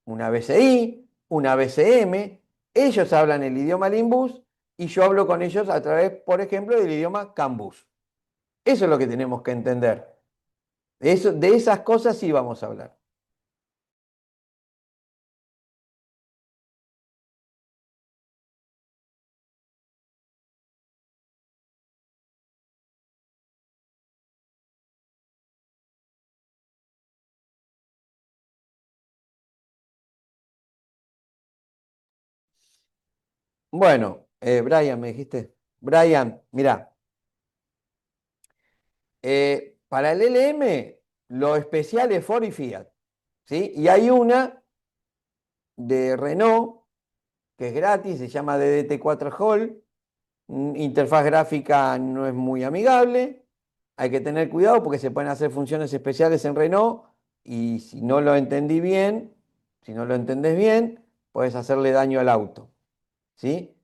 una BCI, una BCM, ellos hablan el idioma Limbus y yo hablo con ellos a través, por ejemplo, del idioma CAN-bus. Eso es lo que tenemos que entender. De esas cosas sí vamos a hablar. Bueno, Brian, me dijiste. Brian, mira, para el LM lo especial es Ford y Fiat, ¿sí? Y hay una de Renault que es gratis, se llama DDT4 Hall. Interfaz gráfica no es muy amigable. Hay que tener cuidado porque se pueden hacer funciones especiales en Renault y si no lo entendí bien, si no lo entendés bien, puedes hacerle daño al auto, ¿sí?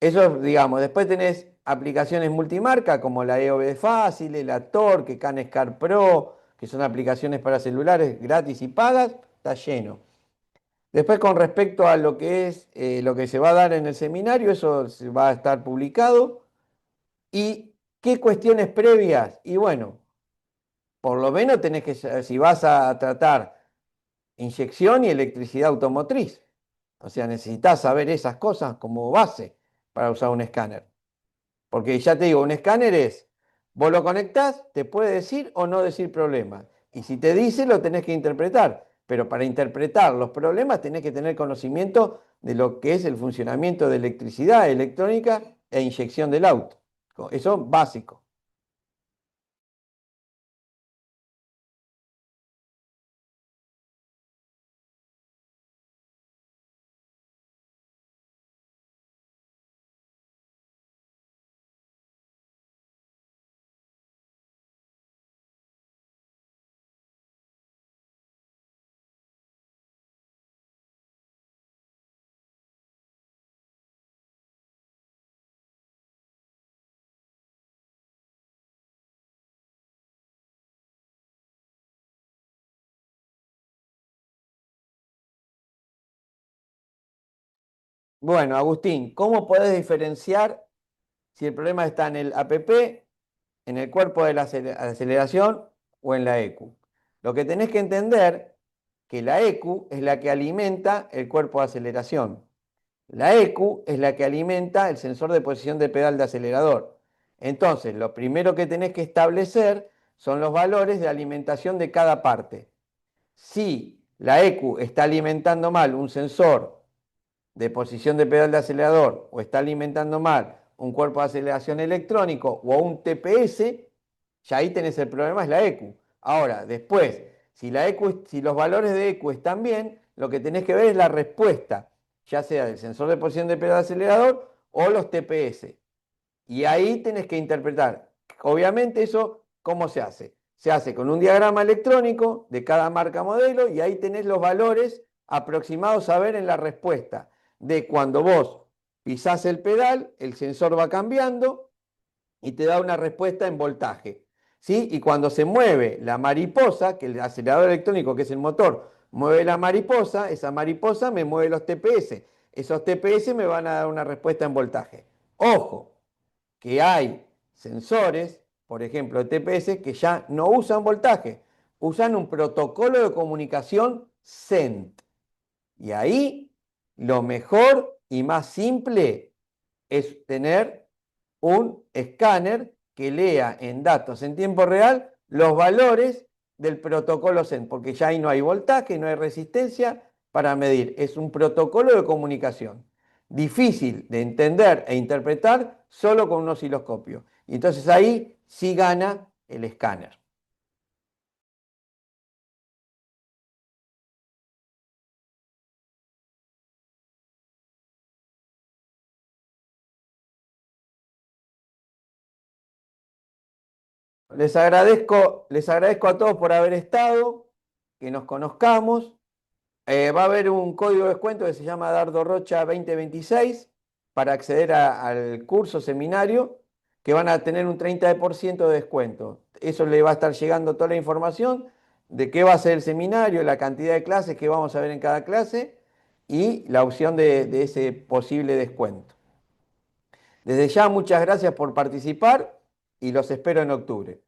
Eso, digamos, después tenés aplicaciones multimarca como la EOB Fácil, la Torque, CANSCAR Pro, que son aplicaciones para celulares gratis y pagas, está lleno. Después con respecto a lo que es lo que se va a dar en el seminario, eso se va a estar publicado. ¿Y qué cuestiones previas? Y bueno, por lo menos tenés que, si vas a tratar inyección y electricidad automotriz, o sea, necesitas saber esas cosas como base para usar un escáner. Porque ya te digo, un escáner es, vos lo conectás, te puede decir o no decir problemas. Y si te dice, lo tenés que interpretar. Pero para interpretar los problemas tenés que tener conocimiento de lo que es el funcionamiento de electricidad, electrónica e inyección del auto. Eso básico. Bueno, Agustín, ¿cómo podés diferenciar si el problema está en el APP, en el cuerpo de la aceleración o en la EQ? Lo que tenés que entender que la EQ es la que alimenta el cuerpo de aceleración. La EQ es la que alimenta el sensor de posición de pedal de acelerador. Entonces, lo primero que tenés que establecer son los valores de alimentación de cada parte. Si la EQ está alimentando mal un sensor de posición de pedal de acelerador o está alimentando mal un cuerpo de aceleración electrónico o un TPS, ya ahí tenés el problema, es la ECU. Ahora, después, si, si los valores de ECU están bien, lo que tenés que ver es la respuesta, ya sea del sensor de posición de pedal de acelerador o los TPS. Y ahí tenés que interpretar. Obviamente eso, ¿cómo se hace? Se hace con un diagrama electrónico de cada marca modelo y ahí tenés los valores aproximados a ver en la respuesta de cuando vos pisás el pedal, el sensor va cambiando y te da una respuesta en voltaje. ¿Sí? Y cuando se mueve la mariposa, que el acelerador electrónico, que es el motor, mueve la mariposa, esa mariposa me mueve los TPS. Esos TPS me van a dar una respuesta en voltaje. Ojo, que hay sensores, por ejemplo, TPS, que ya no usan voltaje, usan un protocolo de comunicación CENT. Y ahí lo mejor y más simple es tener un escáner que lea en datos en tiempo real los valores del protocolo CENT, porque ya ahí no hay voltaje, no hay resistencia para medir. Es un protocolo de comunicación difícil de entender e interpretar solo con un osciloscopio. Y entonces ahí sí gana el escáner. Les agradezco a todos por haber estado, que nos conozcamos. Va a haber un código de descuento que se llama Dardo Rocha 2026 para acceder al curso seminario, que van a tener un 30% de descuento. Eso le va a estar llegando toda la información de qué va a ser el seminario, la cantidad de clases que vamos a ver en cada clase y la opción de ese posible descuento. Desde ya, muchas gracias por participar y los espero en octubre.